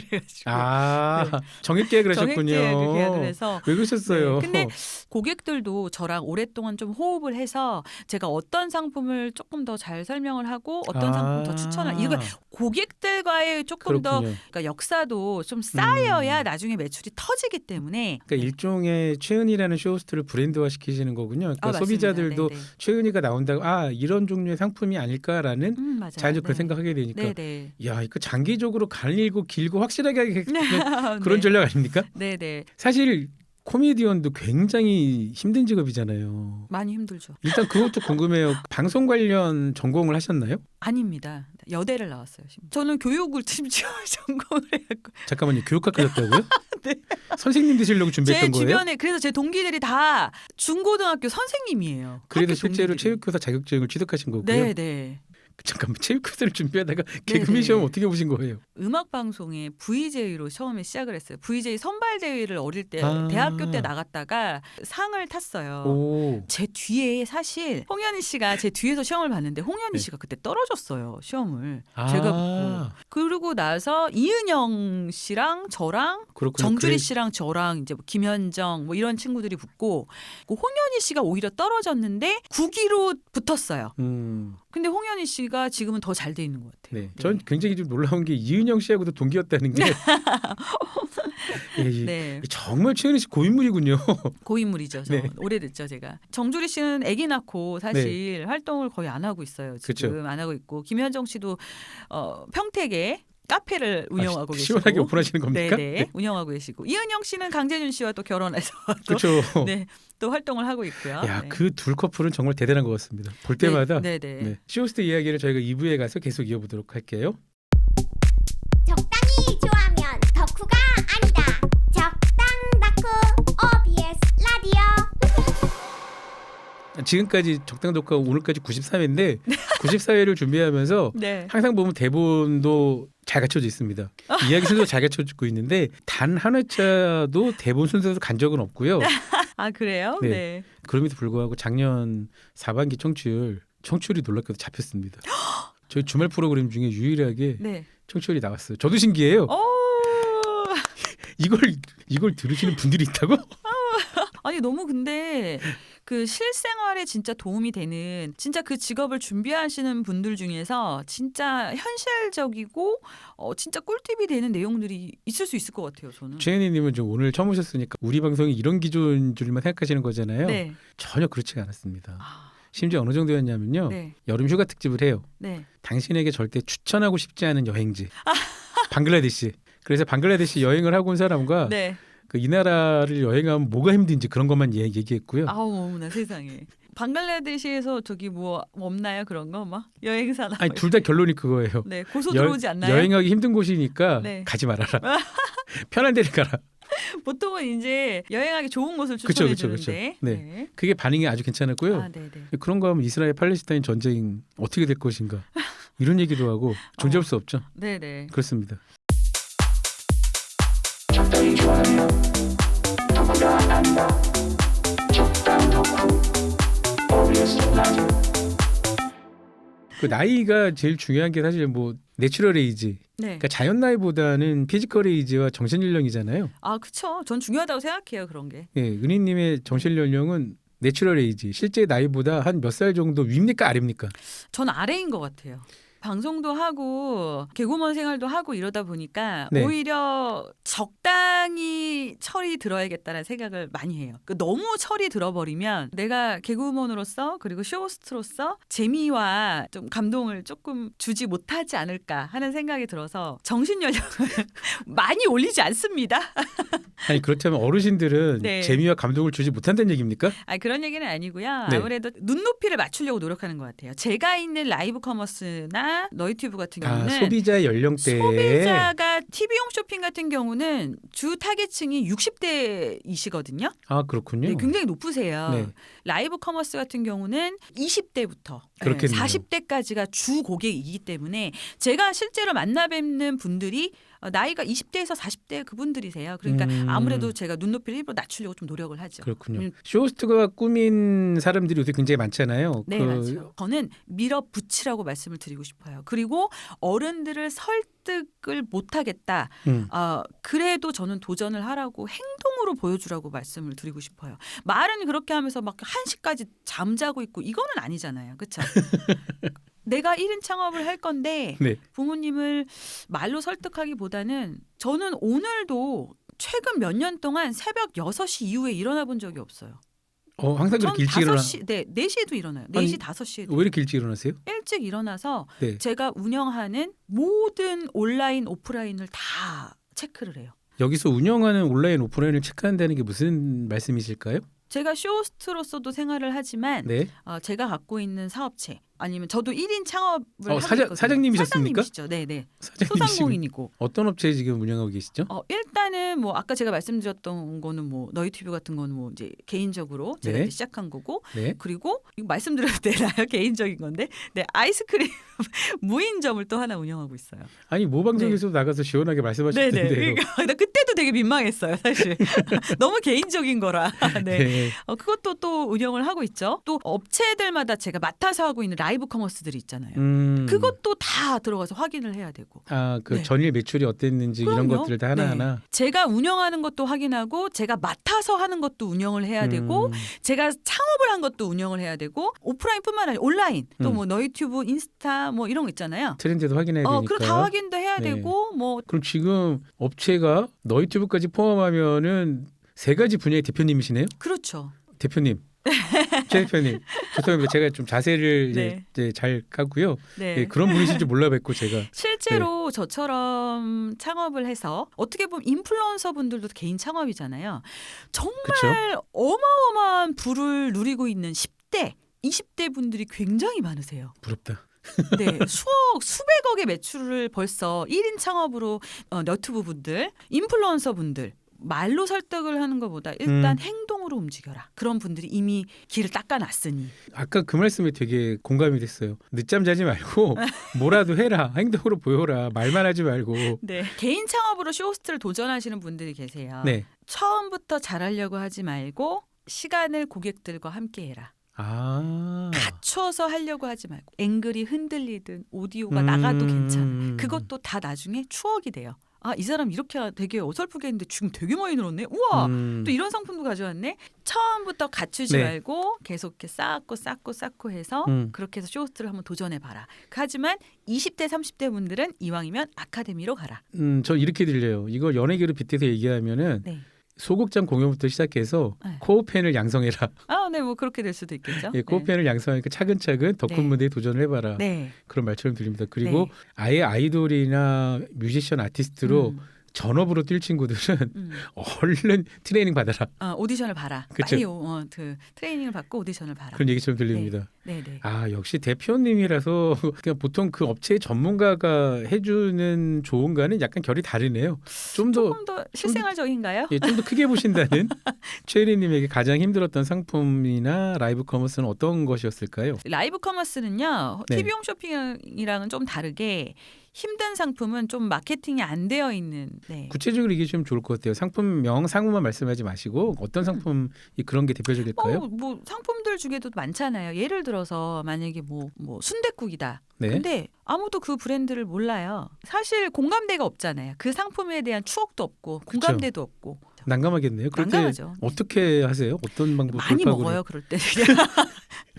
계약을 해가지고 정액 계약을 하셨군요. 계약을 해서 왜 그러셨어요? 네, 근데 고객들도 저랑 오랫동안 좀 호흡을 해서 제가 어떤 상품을 조금 더 잘 설명을 하고 어떤 상품 더 추천을 이거 고객들과의 조금 더 그렇군요. 그러니까 역사도 좀 쌓여야 나중에 매출이 터지기 때문에 그러니까 일종의 최은희라는 쇼호스트를 브랜드화 시키시는 거군요. 그러니까 맞습니다. 소비자들도 네네. 최은희가 나온다고 이런 종류의 상품이 아닐까라는 맞아요. 자연적으로 네. 생각하게 되니까 네네. 야, 이거 장기적으로 갈리고 길고 확실하게 하게 네. 그런 전략 아닙니까? 네네. 사실 코미디언도 굉장히 힘든 직업이잖아요. 많이 힘들죠. 일단 그것도 궁금해요. 방송 관련 전공을 하셨나요? 아닙니다. 여대를 나왔어요. 저는 교육을 심지어 전공을 해갖고 잠깐만요. 교육학 하셨다고요? 네. 선생님 되시려고 제 준비했던 거예요? 주변에 그래서 제 동기들이 다 중고등학교 선생님이에요. 그래도 학교 실제로 동기들이. 체육교사 자격증을 취득하신 거고요. 네네. 잠깐만, 체육교사를 준비하다가 개그맨 네네. 시험 어떻게 보신 거예요? 음악 방송에 VJ로 처음에 시작을 했어요. VJ 선발 대회를 어릴 때 아. 대학교 때 나갔다가 상을 탔어요. 오, 제 뒤에 사실 홍현희 씨가 제 뒤에서 시험을 봤는데 홍현희 네. 씨가 그때 떨어졌어요. 시험을 아. 제가 붙고 그러고 나서 이은영 씨랑 저랑 그렇군요. 정주리 그래- 씨랑 저랑 이제 뭐 김현정 뭐 이런 친구들이 붙고 그 홍현희 씨가 오히려 떨어졌는데 9기로 붙었어요. 근데 홍현희 씨가 지금은 더 잘 돼 있는 것 같아요. 네. 전 굉장히 좀 놀라운 게 이은영 씨하고도 동기였다는 게 예, 네. 정말 최은희 씨 고인물이군요. 고인물이죠. 저 네. 오래됐죠, 제가. 정주리 씨는 아기 낳고 사실 활동을 거의 안 하고 있어요. 지금 그쵸. 안 하고 있고 김현정 씨도 평택에 카페를 운영하고 계시고 시원하게 오픈하시는 겁니까? 네네. 운영하고 계시고 이은영 씨는 강재준 씨와 또 결혼해서 또, 그렇죠. 네, 또 활동을 하고 있고요. 야, 네. 그 둘 커플은 정말 대단한 것 같습니다. 볼 때마다 네네. 네. 쇼호스트 이야기를 저희가 2부에 가서 계속 이어보도록 할게요. 적당히 좋아하면 덕후가 아니다. 적당다쿠 OBS 라디오. 지금까지 적당 독과 오늘까지 94회인데 94회를 준비하면서 네. 항상 보면 대본도 잘 갖춰져 있습니다. 이야기 순서도 잘 갖춰지고 있는데 단 한 회차도 대본 순서도 간 적은 없고요. 아 그래요? 네. 네. 그럼에도 불구하고 작년 4반기 청취율이 놀랍게도 잡혔습니다. 저희 주말 프로그램 중에 유일하게 네. 청취율이 나왔어요. 저도 신기해요. 오. 이걸 들으시는 분들이 있다고? 아니 너무 근데 그 실생활에 진짜 도움이 되는 진짜 그 직업을 준비하시는 분들 중에서 진짜 현실적이고 진짜 꿀팁이 되는 내용들이 있을 수 있을 것 같아요. 저는. 최은희님은 좀 오늘 처음 오셨으니까 우리 방송이 이런 기존 줄만 생각하시는 거잖아요. 네. 전혀 그렇지가 않았습니다. 아, 심지어 어느 정도였냐면요. 네. 여름 휴가 특집을 해요. 네. 당신에게 절대 추천하고 싶지 않은 여행지. 방글라데시. 그래서 방글라데시 여행을 하고 온 사람과 네. 이 나라를 여행하면 뭐가 힘든지 그런 것만 얘기했고요. 아우 어머나 세상에. 방글라데시에서 저기 뭐 없나요 그런 거 막 여행사나. 아니 둘 다 결론이 그거예요. 네 고소 들어오지 않나요? 여행하기 힘든 곳이니까 네. 가지 말아라. 편한 데를 가라. 보통은 이제 여행하기 좋은 곳을 그쵸, 추천해 그쵸, 그쵸. 주는데. 네. 그게 반응이 아주 괜찮았고요. 아 네네. 그런 거 하면 이스라엘 팔레스타인 전쟁 어떻게 될 것인가 이런 얘기도 하고 존재할 수 없죠. 네네. 그렇습니다. 그 나이가 제일 중요한 게 사실 뭐 내추럴 에이지, 네. 그러니까 자연 나이보다는 피지컬 에이지와 정신 연령이잖아요. 아 그쵸. 전 중요하다고 생각해요 그런 게. 예, 은희님의 정신 연령은 내추럴 에이지, 실제 나이보다 한 몇 살 정도 위입니까 아래입니까? 전 아래인 것 같아요. 방송도 하고 개그우먼 생활도 하고 이러다 보니까 네. 오히려 적당히 철이 들어야겠다는 생각을 많이 해요. 너무 철이 들어버리면 내가 개그우먼으로서 그리고 쇼호스트로서 재미와 좀 감동을 조금 주지 못하지 않을까 하는 생각이 들어서 정신 연령을 많이 올리지 않습니다. 아니 그렇다면 어르신들은 네. 재미와 감동을 주지 못한다는 얘기입니까? 아니 그런 얘기는 아니고요. 네. 아무래도 눈높이를 맞추려고 노력하는 것 같아요. 제가 있는 라이브 커머스나 너희튜브 같은 경우는 소비자의 연령대에 소비자가 TV용 쇼핑 같은 경우는 주 타겟층이 60대이시거든요. 아 그렇군요. 네, 굉장히 높으세요. 네. 라이브 커머스 같은 경우는 20대부터 그렇겠네요. 40대까지가 주 고객이기 때문에 제가 실제로 만나 뵙는 분들이 나이가 20대에서 40대 그분들이세요. 그러니까 아무래도 제가 눈높이를 일부러 낮추려고 좀 노력을 하죠. 그렇군요. 쇼호스트가 꾸민 사람들이 요새 굉장히 많잖아요. 네, 맞죠. 저는 밀어붙이라고 말씀을 드리고 싶어요. 그리고 어른들을 설득을 못하겠다. 그래도 저는 도전을 하라고 행동으로 보여주라고 말씀을 드리고 싶어요. 말은 그렇게 하면서 막 1시까지 잠자고 있고 이거는 아니잖아요. 그렇죠? 내가 1인 창업을 할 건데 네. 부모님을 말로 설득하기보다는 저는 오늘도 최근 몇 년 동안 새벽 6시 이후에 일어나 본 적이 없어요. 항상 전 그렇게 일찍 일어나. 5시, 네, 4시에도 일어나요. 아니, 4시, 5시에도. 왜 이렇게 일찍 일어나세요? 일찍 일어나서 네. 제가 운영하는 모든 온라인, 오프라인을 다 체크를 해요. 여기서 운영하는 온라인 오프라인을 체크한다는 게 무슨 말씀이실까요? 제가 쇼호스트로서도 생활을 하지만 네. 제가 갖고 있는 사업체 아니면 저도 1인 창업을 하고 있거든요. 사장님이셨습니까? 사장님이시죠. 네네. 사장님이시고 소상공인이고. 어떤 업체 지금 운영하고 계시죠? 일단은 뭐 아까 제가 말씀드렸던 거는 뭐 너희튜브 같은 거는 뭐 이제 개인적으로 제가 네. 이제 시작한 거고 네. 그리고 이거 말씀드려도 되나요? 개인적인 건데 네 아이스크림 무인점을 또 하나 운영하고 있어요. 아니 모 방송에서도 나가서 시원하게 말씀하셨던데요. 네네. 그러니까 나 그때도 되게 민망했어요, 사실. 너무 개인적인 거라. 네. 네. 그것도 또 운영을 하고 있죠. 또 업체들마다 제가 맡아서 하고 있는 라이브 커머스들이 있잖아요. 그것도 다 들어가서 확인을 해야 되고. 그 네. 전일 매출이 어땠는지 이런 그럼요. 것들을 다 하나하나. 네. 제가 운영하는 것도 확인하고 제가 맡아서 하는 것도 운영을 해야 되고 제가 창업을 한 것도 운영을 해야 되고 오프라인뿐만 아니라 온라인 또 뭐 너희튜브, 인스타 뭐 이런 거 있잖아요. 트렌드도 확인해야 되니까. 그럼 다 확인도 해야 네. 되고 뭐 그럼 지금 업체가 너희튜브까지 포함하면은 3가지 분야의 대표님이시네요? 그렇죠. 대표님. 최 대표님. 죄송합니다. 제가 좀 자세를 네. 이제 잘 까고요. 네. 네, 그런 분이실 줄 몰라 뵙고 제가. 실제로 저처럼 창업을 해서 어떻게 보면 인플루언서 분들도 개인 창업이잖아요. 정말 그쵸? 어마어마한 부를 누리고 있는 10대, 20대 분들이 굉장히 많으세요. 부럽다. 네, 수백억의 매출을 벌써 1인 창업으로 너튜브 분들, 인플루언서 분들 말로 설득을 하는 것보다 일단 행동으로 움직여라. 그런 분들이 이미 길을 닦아놨으니. 아까 그 말씀에 되게 공감이 됐어요. 늦잠 자지 말고 뭐라도 해라. 행동으로 보여라. 말만 하지 말고. 네. 개인 창업으로 쇼호스트를 도전하시는 분들이 계세요. 네. 처음부터 잘하려고 하지 말고 시간을 고객들과 함께 해라. 갖춰서 하려고 하지 말고 앵글이 흔들리든 오디오가 나가도 괜찮아. 그것도 다 나중에 추억이 돼요. 이 사람 이렇게 되게 어설프게 했는데 지금 되게 많이 늘었네. 우와 또 이런 상품도 가져왔네. 처음부터 갖추지 네. 말고 계속 이렇게 쌓고 해서 그렇게 해서 쇼호스트를 한번 도전해봐라. 하지만 20대 30대 분들은 이왕이면 아카데미로 가라. 저 이렇게 들려요. 이걸 연예계로 빗대서 얘기하면은 네. 소극장 공연부터 시작해서 네. 코어팬을 양성해라. 네, 뭐 그렇게 될 수도 있겠죠. 예, 코어팬을 양성하니까 차근차근 더 큰 네. 무대에 도전을 해봐라. 네. 그런 말처럼 들립니다. 그리고 네. 아예 아이돌이나 뮤지션 아티스트로 전업으로 뛸 친구들은 얼른 트레이닝 받아라. 오디션을 봐라. 그쵸? 빨리 그 트레이닝을 받고 오디션을 봐라. 그런 얘기처럼 들립니다. 네, 네. 역시 대표님이라서 그냥 보통 그 업체의 전문가가 해주는 조언과는 약간 결이 다르네요. 좀 더 조금 더 실생활적인가요? 좀 더 크게 보신다는 최혜리님에게 가장 힘들었던 상품이나 라이브 커머스는 어떤 것이었을까요? 라이브 커머스는요. 네. TV 홈쇼핑이랑은 좀 다르게 힘든 상품은 좀 마케팅이 안 되어 있는. 네. 구체적으로 얘기해주시면 좋을 것 같아요. 상품명, 상호만 말씀하지 마시고 어떤 상품이 그런 게 대표적일까요? 뭐 상품들 중에도 많잖아요. 예를 들어서 만약에 뭐 순댓국이다. 네. 근데 아무도 그 브랜드를 몰라요. 사실 공감대가 없잖아요. 그 상품에 대한 추억도 없고 공감대도 없고. 난감하죠. 그럴 때 어떻게 하세요? 어떤 방법? 많이 먹어요. 그럴 때 그냥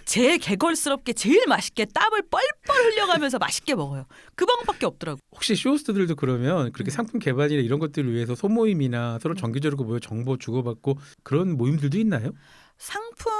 제일 개걸스럽게 제일 맛있게 땀을 뻘뻘 흘려가면서 맛있게 먹어요. 그 방법밖에 없더라고. 혹시 쇼호스트들도 그러면 그렇게 상품 개발이나 이런 것들을 위해서 소모임이나 서로 정기적으로 모여 정보 주고받고 그런 모임들도 있나요? 상품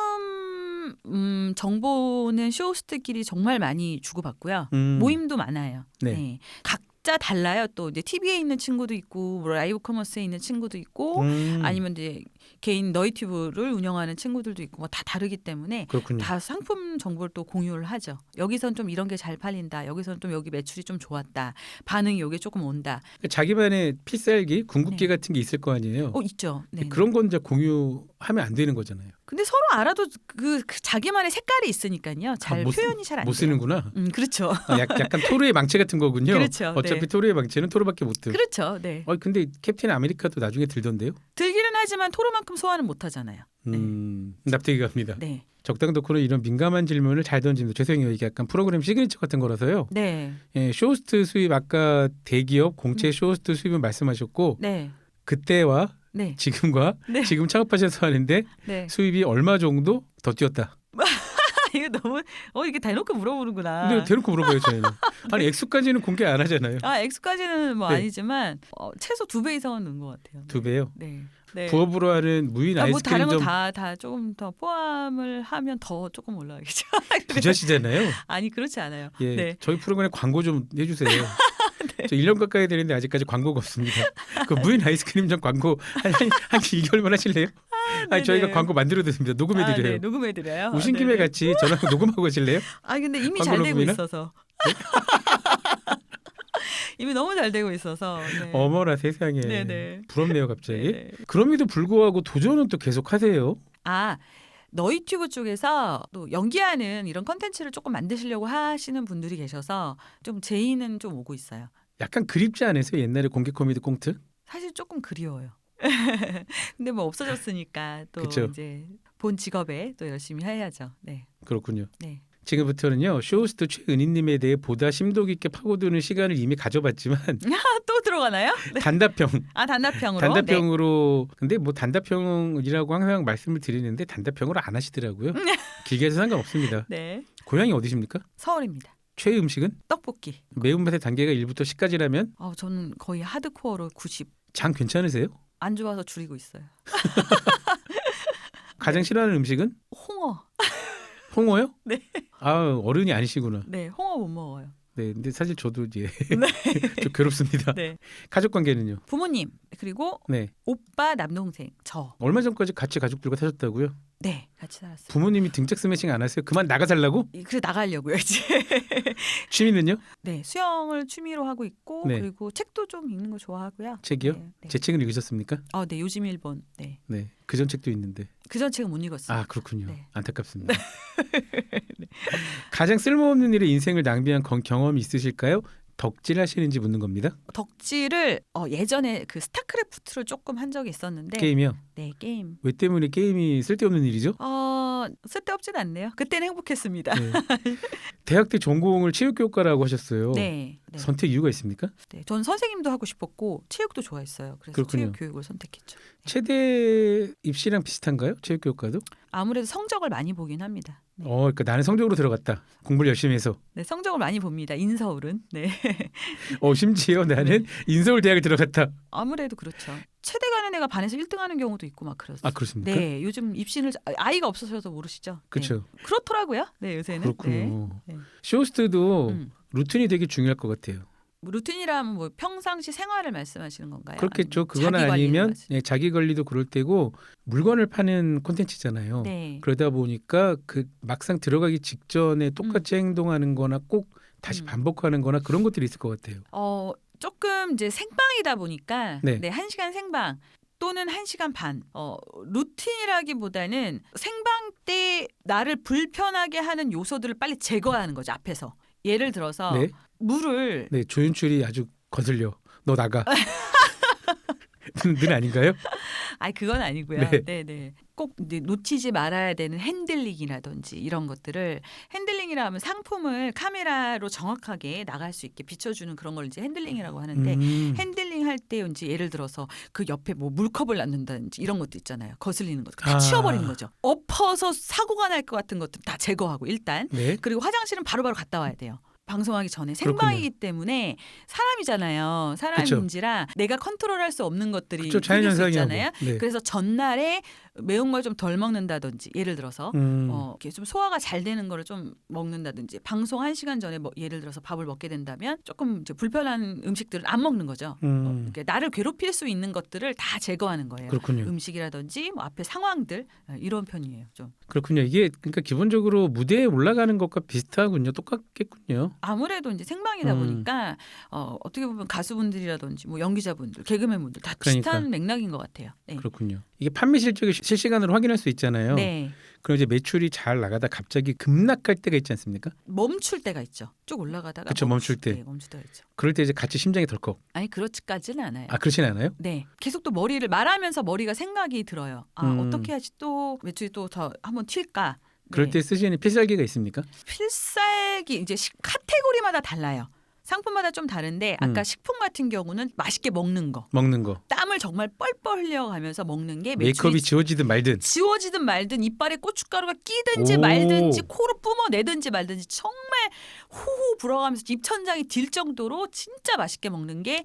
정보는 쇼호스트끼리 정말 많이 주고받고요. 모임도 많아요. 네. 네. 각자 달라요. 또 이제 TV에 있는 친구도 있고 뭐 라이브 커머스에 있는 친구도 있고 아니면 이제 개인 너희튜브를 운영하는 친구들도 있고 뭐 다 다르기 때문에 그렇군요. 다 상품 정보를 또 공유를 하죠. 여기선 좀 이런 게 잘 팔린다. 여기선 좀 여기 매출이 좀 좋았다. 반응이 여기 조금 온다. 자기만의 필살기, 궁극기 네. 같은 게 있을 거 아니에요. 있죠. 네. 그런 건 이제 공유하면 안 되는 거잖아요. 근데 서로 알아도 그 자기만의 색깔이 있으니까요. 잘 표현이 잘 안 돼요. 못 쓰는구나. 그렇죠. 약간 토르의 망치 같은 거군요. 그렇죠. 어차피 네. 토르의 망치는 토르밖에 못 들. 그렇죠. 네. 근데 캡틴 아메리카도 나중에 들던데요. 들기는 하지만 토르만큼 소화는 못 하잖아요. 네. 납득이 갑니다. 네. 적당 덕후는 이런 민감한 질문을 잘 던집니다. 죄송해요. 이게 약간 프로그램 시그니처 같은 거라서요. 네. 예, 쇼호스트 수입 아까 대기업 공채 쇼호스트 수입은 말씀하셨고 네. 그때와 네. 지금과 네. 지금 창업하셔서 하는데 네. 수입이 얼마 정도 더 뛰었다. 이거 너무 이게 대놓고 물어보는구나. 근데 대놓고 물어봐요 저희는. 아니 액수까지는 공개 안 하잖아요. 액수까지는 뭐 네. 아니지만 최소 2배 이상은 넣은 것 같아요. 2배요. 네. 네. 부업으로 하는 무인 뭐 아이스크림 다른 점 거다 조금 더 포함을 하면 더 조금 올라가겠죠. 부자시잖아요. 아니 그렇지 않아요. 예, 네. 저희 프로그램에 광고 좀 해주세요. 저 1년 가까이 되는데 아직까지 광고가 없습니다. 그 무인 아이스크림점 광고 한 2개월만 하실래요? 아니 저희가 네네. 광고 만들어드립니다. 녹음해드려요. 네, 녹음해드려요. 오신 김에 네네. 같이 저랑 녹음하고 가실래요? 근데 이미 광고 잘 되고 녹음이나? 있어서. 이미 너무 잘 되고 있어서. 네. 어머나 세상에. 네네. 부럽네요 갑자기. 네네. 그럼에도 불구하고 도전은 또 계속 하세요. 너희튜브 쪽에서 또 연기하는 이런 컨텐츠를 조금 만드시려고 하시는 분들이 계셔서 좀 제의는 좀 오고 있어요. 약간 그립지 않으세요? 옛날에 공개 코미디 꽁트? 사실 조금 그리워요. 근데 뭐 없어졌으니까 또 그쵸. 이제 본 직업에 또 열심히 해야죠. 네. 그렇군요. 네. 지금부터는요 쇼호스트 최은희님에 대해 보다 심도 깊게 파고드는 시간을 이미 가져봤지만 또 들어가나요? 네. 단답형 단답형으로. 단답형으로 근데 뭐 단답형이라고 항상 말씀을 드리는데 단답형으로 안 하시더라고요. 길게 해서 상관없습니다. 네. 고향이 어디십니까? 서울입니다. 최애 음식은? 떡볶이. 매운맛의 단계가 1부터 10까지라면 저는 거의 하드코어로 90. 장 괜찮으세요? 안 좋아서 줄이고 있어요. 가장 싫어하는 음식은? 홍어. 홍어요? 네. 어른이 아니시구나. 네, 홍어 못 먹어요. 네, 근데 사실 저도 이제 네. 좀 괴롭습니다. 네. 가족 관계는요? 부모님 그리고 네. 오빠, 남동생, 저. 얼마 전까지 같이 가족들과 사셨다고요? 네, 같이 살았어요. 부모님이 등짝 스매싱 안 하세요? 그만 나가 살라고? 그래 나가려고요 이제. 취미는요? 네, 수영을 취미로 하고 있고 네. 그리고 책도 좀 읽는 거 좋아하고요. 책이요? 네, 네. 제 책은 읽으셨습니까? 네, 요즘 일본. 네. 네. 그전 책도 있는데. 그전 책은 못 읽었어요. 그렇군요. 네. 안타깝습니다. 가장 쓸모없는 일에 인생을 낭비한 경험이 있으실까요? 덕질하시는지 묻는 겁니다. 덕질을 예전에 그 스타크래프트를 조금 한 적이 있었는데 게임이요? 네, 게임. 왜 때문에 게임이 쓸데없는 일이죠? 쓸데없진 않네요. 그때는 행복했습니다. 네. 대학 때 전공을 체육교육과라고 하셨어요. 네. 네. 선택 이유가 있습니까? 네. 전 선생님도 하고 싶었고 체육도 좋아했어요. 그래서 그렇군요. 체육 교육을 선택했죠. 네. 체대 입시랑 비슷한가요? 체육교육과도? 아무래도 성적을 많이 보긴 합니다. 네. 그러니까 나는 성적으로 들어갔다. 공부를 열심히 해서. 네, 성적을 많이 봅니다. 인서울은. 네. 심지어 나는 인서울 대학에 들어갔다. 아무래도 그렇죠. 체대 가는 애가 반에서 1등하는 경우도 있고 막 그렇죠. 그렇습니까? 네, 요즘 입시를 아이가 없어서도 모르시죠. 그렇죠. 네. 그렇더라고요. 네, 요새는. 그렇군요. 네. 네. 쇼호스트도 음. 루틴이 되게 중요할 것 같아요. 루틴이라면 뭐 평상시 생활을 말씀하시는 건가요? 그렇겠죠. 아니면 그건 자기 관리를 아니면 말씀- 자기 관리도 그럴 때고 물건을 파는 콘텐츠잖아요. 네. 그러다 보니까 그 막상 들어가기 직전에 똑같이 행동하는 거나 꼭 다시 음. 반복하는 거나 그런 것들이 있을 것 같아요. 조금 이제 생방이다 보니까 네. 1시간 생방 또는 1시간 반. 루틴이라기보다는 생방 때 나를 불편하게 하는 요소들을 빨리 제거하는 거죠. 앞에서. 예를 들어서 네. 물을 네, 조윤출이 아주 거슬려. 너 나가. 는 아닌가요? 그건 아니고요. 네. 네, 네. 꼭 이제 놓치지 말아야 되는 핸들링이라든지 이런 것들을 핸들링이라 하면 상품을 카메라로 정확하게 나갈 수 있게 비춰주는 그런 걸 이제 핸들링이라고 하는데 핸들링 할 때 이제 예를 들어서 그 옆에 뭐 물컵을 놔둔다든지 이런 것도 있잖아요. 거슬리는 것 다 치워버리는 거죠. 엎어서 사고가 날 것 같은 것들 다 제거하고 일단 네. 그리고 화장실은 바로바로 갔다 와야 돼요. 방송하기 전에 생방이기 때문에 사람이잖아요. 사람인지라 내가 컨트롤할 수 없는 것들이 그쵸, 생길 수 자연현상이하고. 있잖아요. 네. 그래서 전날에 매운 걸 좀 덜 먹는다든지 예를 들어서 이렇게 좀 소화가 잘 되는 거를 좀 먹는다든지 방송 1시간 전에 예를 들어서 밥을 먹게 된다면 조금 이제 불편한 음식들을 안 먹는 거죠. 그러니까 나를 괴롭힐 수 있는 것들을 다 제거하는 거예요. 그렇군요. 음식이라든지 뭐 앞에 상황들 이런 편이에요. 좀 그렇군요. 이게 그러니까 기본적으로 무대에 올라가는 것과 비슷하군요. 똑같겠군요. 아무래도 이제 생방이다 보니까 어떻게 보면 가수분들이라든지 뭐 연기자분들, 개그맨분들 다 비슷한 맥락인 것 같아요. 네. 그렇군요. 이게 판매 실적을 실시간으로 확인할 수 있잖아요. 네. 그럼 이제 매출이 잘 나가다 갑자기 급락할 때가 있지 않습니까? 멈출 때가 있죠. 쭉 올라가다가 그쵸, 멈출 때. 네, 멈출 때가 있죠. 그럴 때 이제 같이 심장이 덜컥. 아니 그렇지까지는 않아요. 그렇진 않아요? 네, 계속 또 머리를 말하면서 머리가 생각이 들어요. 어떻게 하지 또 매출이 또 더 한번 튈까? 그럴 네. 때 쓰시는 필살기가 있습니까? 필살기 이제 카테고리마다 달라요. 상품마다 좀 다른데 아까 식품 같은 경우는 맛있게 먹는 거. 먹는 거. 땀을 정말 뻘뻘 흘려가면서 먹는 게 메이크업이 지워지든 말든. 지워지든 말든 이빨에 고춧가루가 끼든지 오. 말든지 코로 뿜어내든지 말든지 정말 호호 불어가면서 입천장이 딜 정도로 진짜 맛있게 먹는 게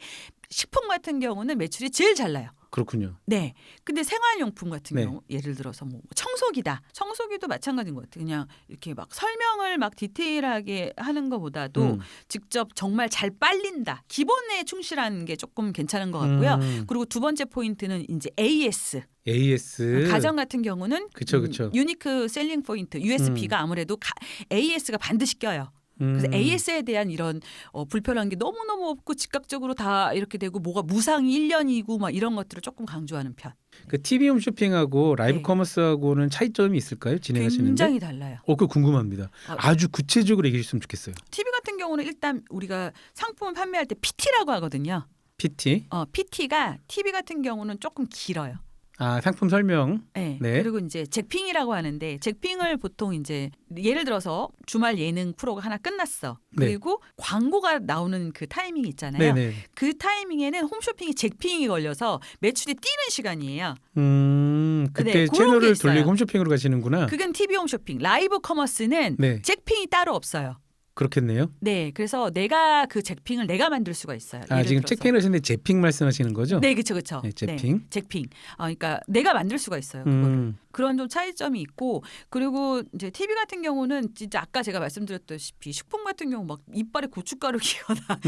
식품 같은 경우는 매출이 제일 잘 나요. 그렇군요. 네. 근데 생활용품 같은 네. 경우 예를 들어서 뭐 청소기다. 청소기도 마찬가지인 것 같아요. 그냥 이렇게 막 설명을 막 디테일하게 하는 것보다도 직접 정말 잘 빨린다. 기본에 충실한 게 조금 괜찮은 것 같고요. 그리고 두 번째 포인트는 이제 AS. AS. 가전 같은 경우는 그쵸. 유니크 셀링 포인트 USP가 아무래도 AS가 반드시 껴요. 그래서 AS에 대한 이런 불편한 게 너무너무 없고 즉각적으로 다 이렇게 되고 뭐가 무상이 1년이고 막 이런 것들을 조금 강조하는 편. 그 TV 홈쇼핑하고 라이브 네. 커머스하고는 차이점이 있을까요? 진행하시는데. 굉장히 달라요. 그거 궁금합니다. 아주 구체적으로 얘기해 주셨으면 좋겠어요. TV 같은 경우는 일단 우리가 상품을 판매할 때 PT라고 하거든요. PT. PT가 TV 같은 경우는 조금 길어요. 상품 설명. 네. 네. 그리고 이제 잭핑이라고 하는데 잭핑을 보통 이제 예를 들어서 주말 예능 프로가 하나 끝났어. 네. 그리고 광고가 나오는 그 타이밍이 있잖아요. 네네. 그 타이밍에는 홈쇼핑이 잭핑이 걸려서 매출이 뛰는 시간이에요. 그때 네, 그런 게 채널을 있어요. 돌리고 홈쇼핑으로 가시는구나. 그건 TV 홈쇼핑. 라이브 커머스는 네. 잭핑이 따로 없어요. 그렇겠네요. 네, 그래서 내가 그 잭핑을 내가 만들 수가 있어요. 예를 지금 들어서. 잭핑을 하시는데 제핑 말씀하시는 거죠? 네, 그렇죠. 네, 잭핑. 잭핑. 그러니까 내가 만들 수가 있어요. 그거를. 그런 좀 차이점이 있고 그리고 이제 TV 같은 경우는 진짜 아까 제가 말씀드렸다시피 식품 같은 경우 막 이빨에 고춧가루 끼거나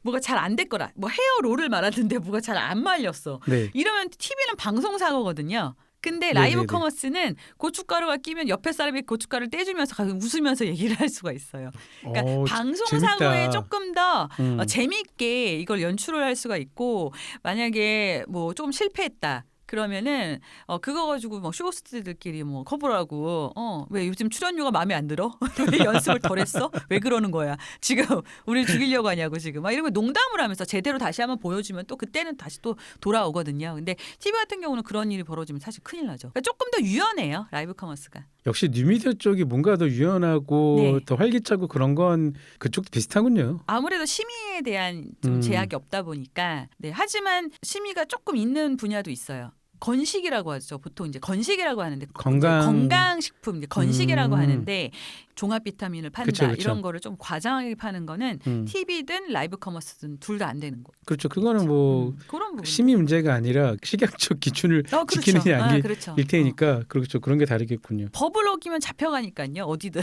뭐가 잘 안 됐거나 뭐 헤어롤을 말하는데 뭐가 잘 안 말렸어. 네. 이러면 TV는 방송사고거든요. 근데 네네네. 라이브 커머스는 고춧가루가 끼면 옆에 사람이 고춧가루를 떼주면서 가끔 웃으면서 얘기를 할 수가 있어요. 그러니까 방송사고에 재밌다. 조금 더 재미있게 이걸 연출을 할 수가 있고 만약에 뭐 조금 실패했다. 그러면은 그거 가지고 막 쇼호스트들끼리 뭐 커버라고 왜 요즘 출연료가 마음에 안 들어? 왜 연습을 덜 했어? 왜 그러는 거야? 지금 우리를 죽이려고 하냐고 지금 막 이런 거 농담을 하면서 제대로 다시 한번 보여주면 또 그때는 다시 또 돌아오거든요. 근데 TV 같은 경우는 그런 일이 벌어지면 사실 큰일 나죠. 그러니까 조금 더 유연해요. 라이브 커머스가. 역시 뉴미디어 쪽이 뭔가 더 유연하고 네. 더 활기차고 그런 건 그쪽도 비슷하군요. 아무래도 심의에 대한 좀 제약이 없다 보니까 하지만 심의가 조금 있는 분야도 있어요. 건식이라고 하죠. 보통 이제 건식이라고 하는데 건강식품 이제 건식이라고 하는데 종합 비타민을 판다 그쵸. 이런 거를 좀 과장하게 파는 거는 TV든 라이브 커머스든 둘 다 안 되는 거. 그렇죠. 그거는 뭐 그런 부분. 심의 문제가 아니라 식약처 기준을 그렇죠. 지키느냐 아니일 그렇죠. 테니까 그렇죠. 그런 게 다르겠군요. 법을 어기면 잡혀가니까요. 어디든.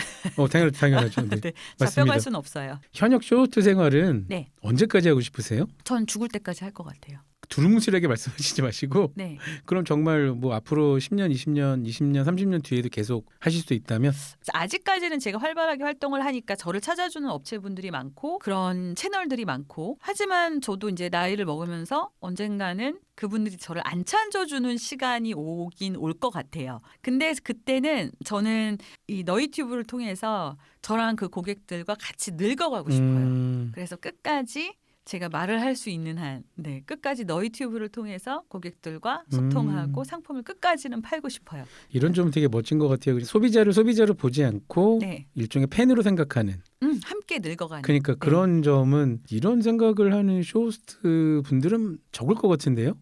당연하죠. 네. 네, 맞습니다. 잡혀갈 수는 없어요. 현역 쇼호스트 생활은 네. 언제까지 하고 싶으세요? 전 죽을 때까지 할 것 같아요. 두루뭉실하게 말씀하시지 마시고 네. 그럼 정말 뭐 앞으로 10년, 20년, 30년 뒤에도 계속 하실 수 있다면 아직까지는 제가 활발하게 활동을 하니까 저를 찾아주는 업체분들이 많고 그런 채널들이 많고 하지만 저도 이제 나이를 먹으면서 언젠가는 그분들이 저를 안 찾아주는 시간이 오긴 올 것 같아요. 근데 그때는 저는 이 너희튜브를 통해서 저랑 그 고객들과 같이 늙어가고 싶어요. 그래서 끝까지 제가 말을 할 수 있는 한, 끝까지 너희튜브를 통해서 고객들과 소통하고 상품을 끝까지는 팔고 싶어요. 이런 점 되게 멋진 것 같아요. 소비자를 소비자로 보지 않고 네. 일종의 팬으로 생각하는. 함께 늙어가는. 그러니까 그런 점은 이런 생각을 하는 쇼호스트 분들은 적을 것 같은데요.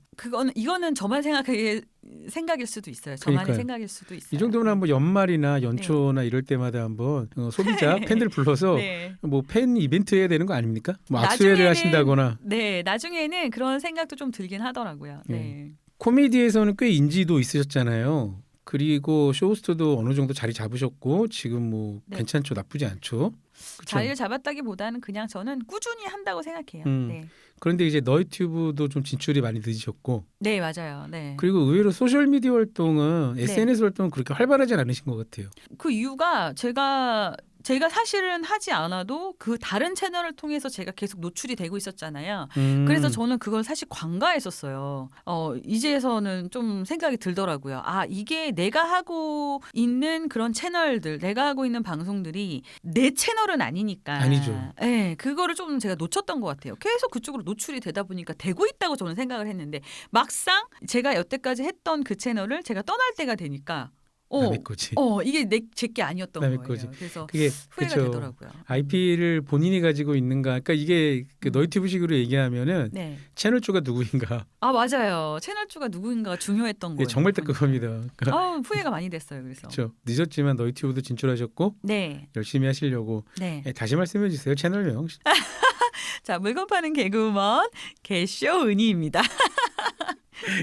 이거는 저만 생각일 수도 있어요. 저만의 그러니까요. 생각일 수도 있어요. 이 정도면 한번 연말이나 연초나 이럴 때마다 한번 소비자 팬들 불러서 뭐 팬 이벤트 해야 되는 거 아닙니까? 뭐 악수회를 하신다거나. 네, 나중에는 그런 생각도 좀 들긴 하더라고요. 네. 코미디에서는 꽤 인지도 있으셨잖아요. 그리고 쇼호스트도 어느 정도 자리 잡으셨고 지금 뭐 괜찮죠, 나쁘지 않죠. 그쵸? 자리를 잡았다기보다는 그냥 저는 꾸준히 한다고 생각해요. 네. 그런데 이제 너희튜브도 좀 진출이 많이 늦으셨고. 네, 맞아요. 네. 그리고 의외로 소셜 미디어 활동은 SNS 활동은 그렇게 활발하지 않으신 것 같아요. 그 이유가 제가 사실은 하지 않아도 그 다른 채널을 통해서 제가 계속 노출이 되고 있었잖아요. 그래서 저는 그걸 사실 관가했었어요. 이제서는 좀 생각이 들더라고요. 이게 내가 하고 있는 그런 채널들, 내가 하고 있는 방송들이 내 채널은 아니니까. 아니죠. 네, 그거를 좀 제가 놓쳤던 것 같아요. 계속 그쪽으로 노출이 되다 보니까 되고 있다고 저는 생각을 했는데 막상 제가 여태까지 했던 그 채널을 제가 떠날 때가 되니까 남의 거지. 이게 제게 아니었던 남의 거예요. 거지. 그래서 그게 후회가 그쵸. 되더라고요. IP를 본인이 가지고 있는가. 그러니까 이게 그 너희티브식으로 얘기하면은 네. 채널주가 누구인가. 아 맞아요. 채널주가 누구인가가 중요했던 그게 거예요. 정말 뜨끔합니다. 그러니까 후회가 많이 됐어요. 그래서. 그렇죠. 늦었지만 너희티브도 진출하셨고 네. 열심히 하시려고. 네. 다시 말씀해 주세요. 채널명. 자, 물건 파는 개그우먼 개쇼 은희입니다.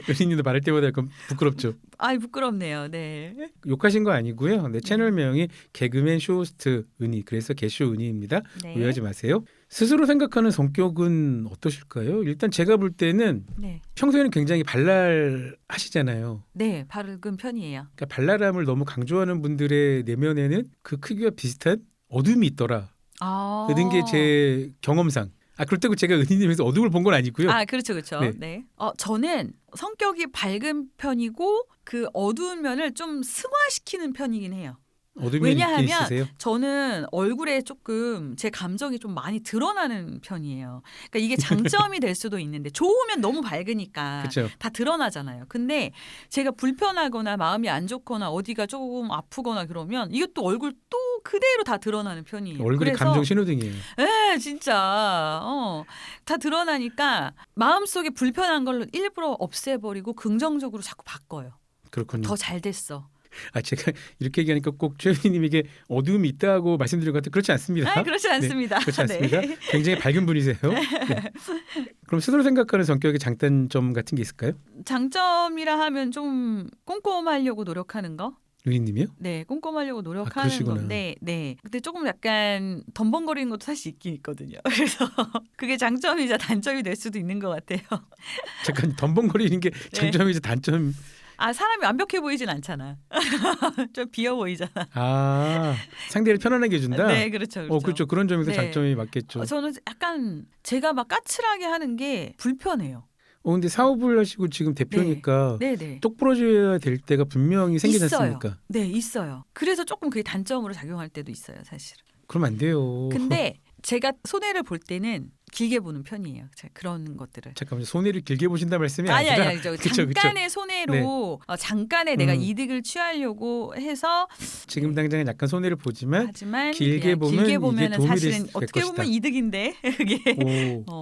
연인님도 말할 때마다 약간 부끄럽죠. 아, 부끄럽네요. 네. 욕하신 거 아니고요. 네, 채널명이 개그맨 쇼호스트 은희. 그래서 개쇼 은희입니다. 네. 오해하지 마세요. 스스로 생각하는 성격은 어떠실까요? 일단 제가 볼 때는 네. 평소에는 굉장히 발랄하시잖아요. 네, 밝은 편이에요. 그러니까 발랄함을 너무 강조하는 분들의 내면에는 그 크기와 비슷한 어둠이 있더라. 아. 그런 게 제 경험상. 그렇다고 제가 은희님에서 어둠을 본 건 아니고요. 아, 그렇죠. 그렇죠. 네. 네. 저는 성격이 밝은 편이고 그 어두운 면을 좀 승화시키는 편이긴 해요. 어둠이 왜냐하면 있긴 있으세요? 저는 얼굴에 조금 제 감정이 좀 많이 드러나는 편이에요. 그러니까 이게 장점이 될 수도 있는데 좋으면 너무 밝으니까 그렇죠. 다 드러나잖아요. 근데 제가 불편하거나 마음이 안 좋거나 어디가 조금 아프거나 그러면 이것도 얼굴 또 그대로 다 드러나는 편이에요. 얼굴이 그래서 감정 신호등이에요. 네, 진짜 다 드러나니까 마음속에 불편한 걸 일부러 없애버리고 긍정적으로 자꾸 바꿔요. 그렇군요. 더 잘 됐어. 제가 이렇게 얘기하니까 꼭 최현희님에게 어두움이 있다고 말씀드린 것 같아요. 그렇지 않습니다. 그렇지 않습니다. 네, 그렇지 않습니다. 네. 굉장히 밝은 분이세요. 네. 그럼 스스로 생각하는 성격의 장단점 같은 게 있을까요? 장점이라 하면 좀 꼼꼼하려고 노력하는 거. 은희님이요? 네, 꼼꼼하려고 노력하는 그러시구나. 건데, 네. 근데 조금 약간 덤벙거리는 것도 사실 있긴 있거든요. 그래서 그게 장점이자 단점이 될 수도 있는 것 같아요. 잠깐 덤벙거리는 게 장점이자 단점. 사람이 완벽해 보이진 않잖아. 좀 비어 보이잖아. 상대를 편안하게 해준다. 네, 그렇죠. 그렇죠. 그렇죠. 그런 점에서 네. 장점이 맞겠죠. 저는 약간 제가 막 까칠하게 하는 게 불편해요. 근데 사업을 하시고 지금 대표니까 네. 똑 부러져야 될 때가 분명히 생기지 있어요. 않습니까? 네, 있어요. 그래서 조금 그게 단점으로 작용할 때도 있어요, 사실. 그러면 안 돼요. 근데 제가 손해를 볼 때는 길게 보는 편이에요. 제가 그런 것들을. 잠깐만요. 손해를 길게 보신다 말씀이 아니라 아니. 그쵸, 잠깐의 그쵸. 손해로 잠깐의 내가 이득을 취하려고 해서 지금 당장은 약간 손해를 보지만 하지만 길게 보면 이게 보면은 도움이 사실은 될 어떻게 것이다. 보면 이득인데 그게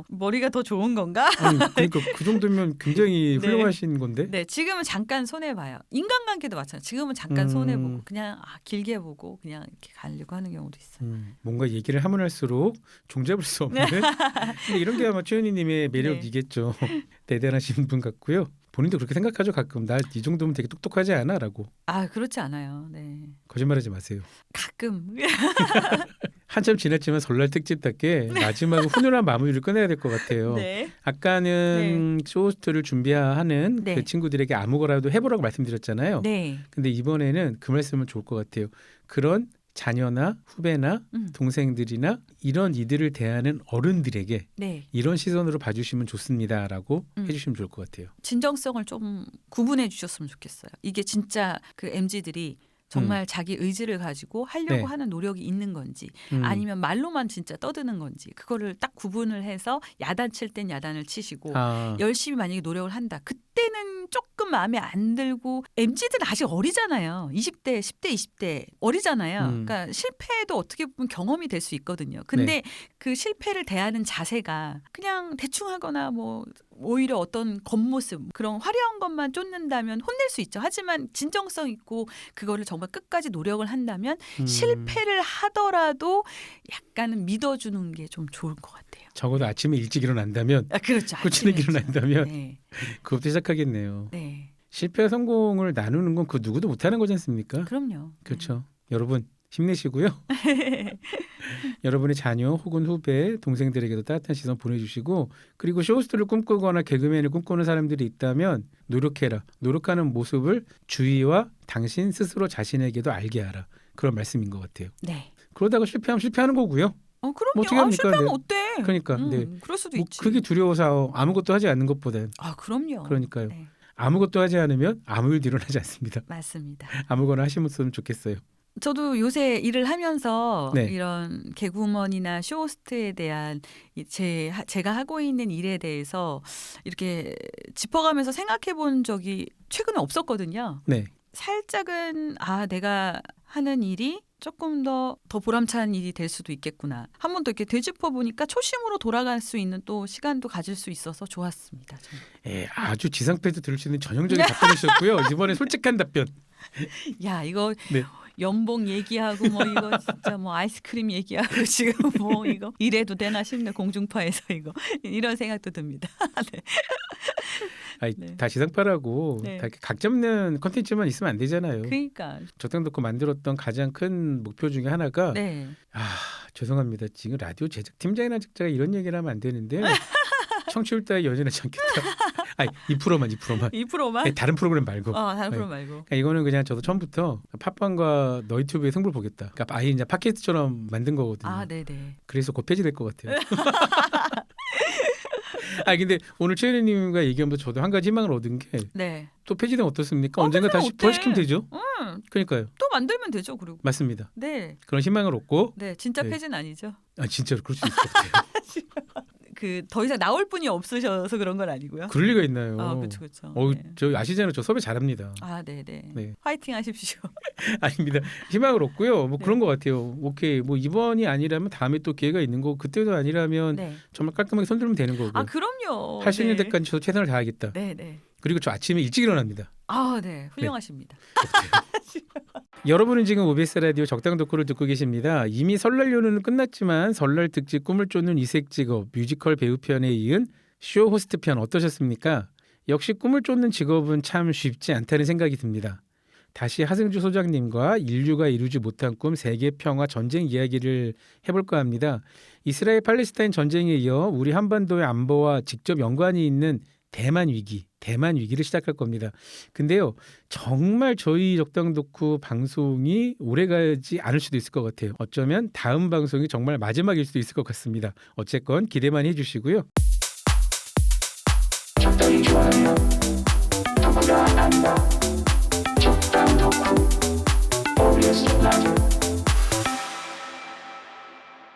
머리가 더 좋은 건가? 그러니까 그 정도면 굉장히 네. 훌륭하신 건데. 네, 지금은 잠깐 손해 봐요. 인간관계도 마찬가지. 지금은 잠깐 손해 보고 그냥 길게 보고 그냥 이렇게 가려고 하는 경우도 있어요. 뭔가 얘기를 하면 할수록 종잡을 수 없는 근데 이런 게 아마 최현희님의 매력이겠죠. 대단하신 분 같고요. 본인도 그렇게 생각하죠. 가끔 나 이 정도면 되게 똑똑하지 않아라고. 그렇지 않아요. 네, 거짓말하지 마세요. 가끔. 한참 지났지만 설날 특집답게 마지막으로 훈훈한 마무리를 꺼내야 될 것 같아요. 네. 아까는 쇼호스트를 준비하는 네. 그 친구들에게 아무거라도 해보라고 말씀드렸잖아요. 네. 근데 이번에는 그 말씀은 좋을 것 같아요. 그런 자녀나 후배나 동생들이나 이런 이들을 대하는 어른들에게 네. 이런 시선으로 봐주시면 좋습니다라고 해주시면 좋을 것 같아요. 진정성을 좀 구분해 주셨으면 좋겠어요. 이게 진짜 그 MZ들이 정말 자기 의지를 가지고 하려고 네. 하는 노력이 있는 건지 아니면 말로만 진짜 떠드는 건지 그거를 딱 구분을 해서 야단칠 땐 야단을 치시고 열심히 만약에 노력을 한다. 그때는 조금 마음에 안 들고 MZ들은 아직 어리잖아요. 20대, 10대, 20대 어리잖아요. 그러니까 실패도 어떻게 보면 경험이 될 수 있거든요. 근데 그 실패를 대하는 자세가 그냥 대충 하거나 뭐 오히려 어떤 겉모습 그런 화려한 것만 쫓는다면 혼낼 수 있죠. 하지만 진정성 있고 그거를 정말 끝까지 노력을 한다면 실패를 하더라도 약간은 믿어주는 게 좀 좋을 것 같아요. 적어도 아침에 일찍 일어난다면 그렇죠. 꾸준히 일어난다면 네. 그것부터 시작하겠네요. 네. 실패와 성공을 나누는 건 그 누구도 못하는 거지 않습니까? 그럼요. 그렇죠. 여러분 힘내시고요. 여러분의 자녀 혹은 후배, 동생들에게도 따뜻한 시선 보내주시고 그리고 쇼호스트를 꿈꾸거나 개그맨을 꿈꾸는 사람들이 있다면 노력해라. 노력하는 모습을 주위와 당신 스스로 자신에게도 알게 하라. 그런 말씀인 것 같아요. 네. 그러다가 실패하면 실패하는 거고요. 그럼요. 뭐 어떻게 합니까? 실패하면 네. 어때? 그러니까 네. 그럴 수도 뭐 있지. 그게 두려워서 아무것도 하지 않는 것보다는 그럼요. 그러니까요. 네. 아무것도 하지 않으면 아무 일도 일어나지 않습니다. 맞습니다. 아무거나 하시면 좋겠어요. 저도 요새 일을 하면서 네. 이런 개그우먼이나 쇼호스트에 대한 제가 하고 있는 일에 대해서 이렇게 짚어가면서 생각해 본 적이 최근에 없었거든요. 네. 살짝은 내가 하는 일이 조금 더 보람찬 일이 될 수도 있겠구나. 한 번 더 이렇게 되짚어 보니까 초심으로 돌아갈 수 있는 또 시간도 가질 수 있어서 좋았습니다. 저는. 예, 아주 지상파에서 들을 수 있는 전형적인 답변이셨고요. 이번에 솔직한 답변. 야, 이거 네. 연봉 얘기하고 뭐 이거 진짜 뭐 아이스크림 얘기하고 지금 뭐 이거 이래도 되나 싶네. 공중파에서 이거 이런 생각도 듭니다. 네. 아니, 네. 다 지상파라고 네. 다 이렇게 각 잡는 컨텐츠만 있으면 안 되잖아요. 그러니까. 적당 듣고 만들었던 가장 큰 목표 중에 하나가 네. 죄송합니다. 지금 라디오 제작팀장이나 작자가 이런 얘기를 하면 안 되는데 청취율 따위 여전하지 않겠다. 아니 2%만 2%만? 아니, 다른 프로그램 말고. 다른 네. 프로 말고. 그러니까 이거는 그냥 저도 처음부터 팟빵과 너희튜브의 승부를 보겠다. 그러니까 아예 이제 팟캐스트처럼 만든 거거든요. 네네. 그래서 곧 폐지될 것 같아요. 근데 오늘 최은혜님과 얘기하면서 저도 한 가지 희망을 얻은 게 또 네. 폐지되면 어떻습니까? 언젠가 폐지되면 다시 어때? 부활시키면 되죠. 그러니까요. 또 만들면 되죠. 그리고. 맞습니다. 네. 그런 희망을 얻고 네. 진짜 네. 폐지는 아니죠. 진짜로 그럴 수 있을 것 같아요. 더 이상 나올 분이 없으셔서 그런 건 아니고요. 그럴 리가 있나요? 그렇죠. 네. 저 아시잖아요. 저 섭외 잘합니다. 네네. 네. 화이팅 하십시오. 아닙니다. 희망을 얻고요. 뭐 네. 그런 것 같아요. 오케이. 뭐 이번이 아니라면 다음에 또 기회가 있는 거고 그때도 아니라면 네. 정말 깔끔하게 손들면 되는 거고. 그럼요. 할 수 있는 네. 데까지 저도 최선을 다하겠다. 네네. 그리고 저 아침에 일찍 일어납니다. 네. 훌륭하십니다. 여러분은 지금 OBS 라디오 적당 덕후를 듣고 계십니다. 이미 설날 연휴는 끝났지만 설날 특집 꿈을 쫓는 이색 직업 뮤지컬 배우 편에 이은 쇼 호스트 편 어떠셨습니까? 역시 꿈을 쫓는 직업은 참 쉽지 않다는 생각이 듭니다. 다시 하승주 소장님과 인류가 이루지 못한 꿈 세계 평화 전쟁 이야기를 해볼까 합니다. 이스라엘 팔레스타인 전쟁에 이어 우리 한반도의 안보와 직접 연관이 있는 대만 위기를 시작할 겁니다. 근데요, 정말 저희 적당 덕후 방송이 오래가지 않을 수도 있을 것 같아요. 어쩌면 다음 방송이 정말 마지막일 수도 있을 것 같습니다. 어쨌건 기대만 해주시고요. 적당히 좋아요. 덕후가 한다. 적당 덕후 OBS 라디오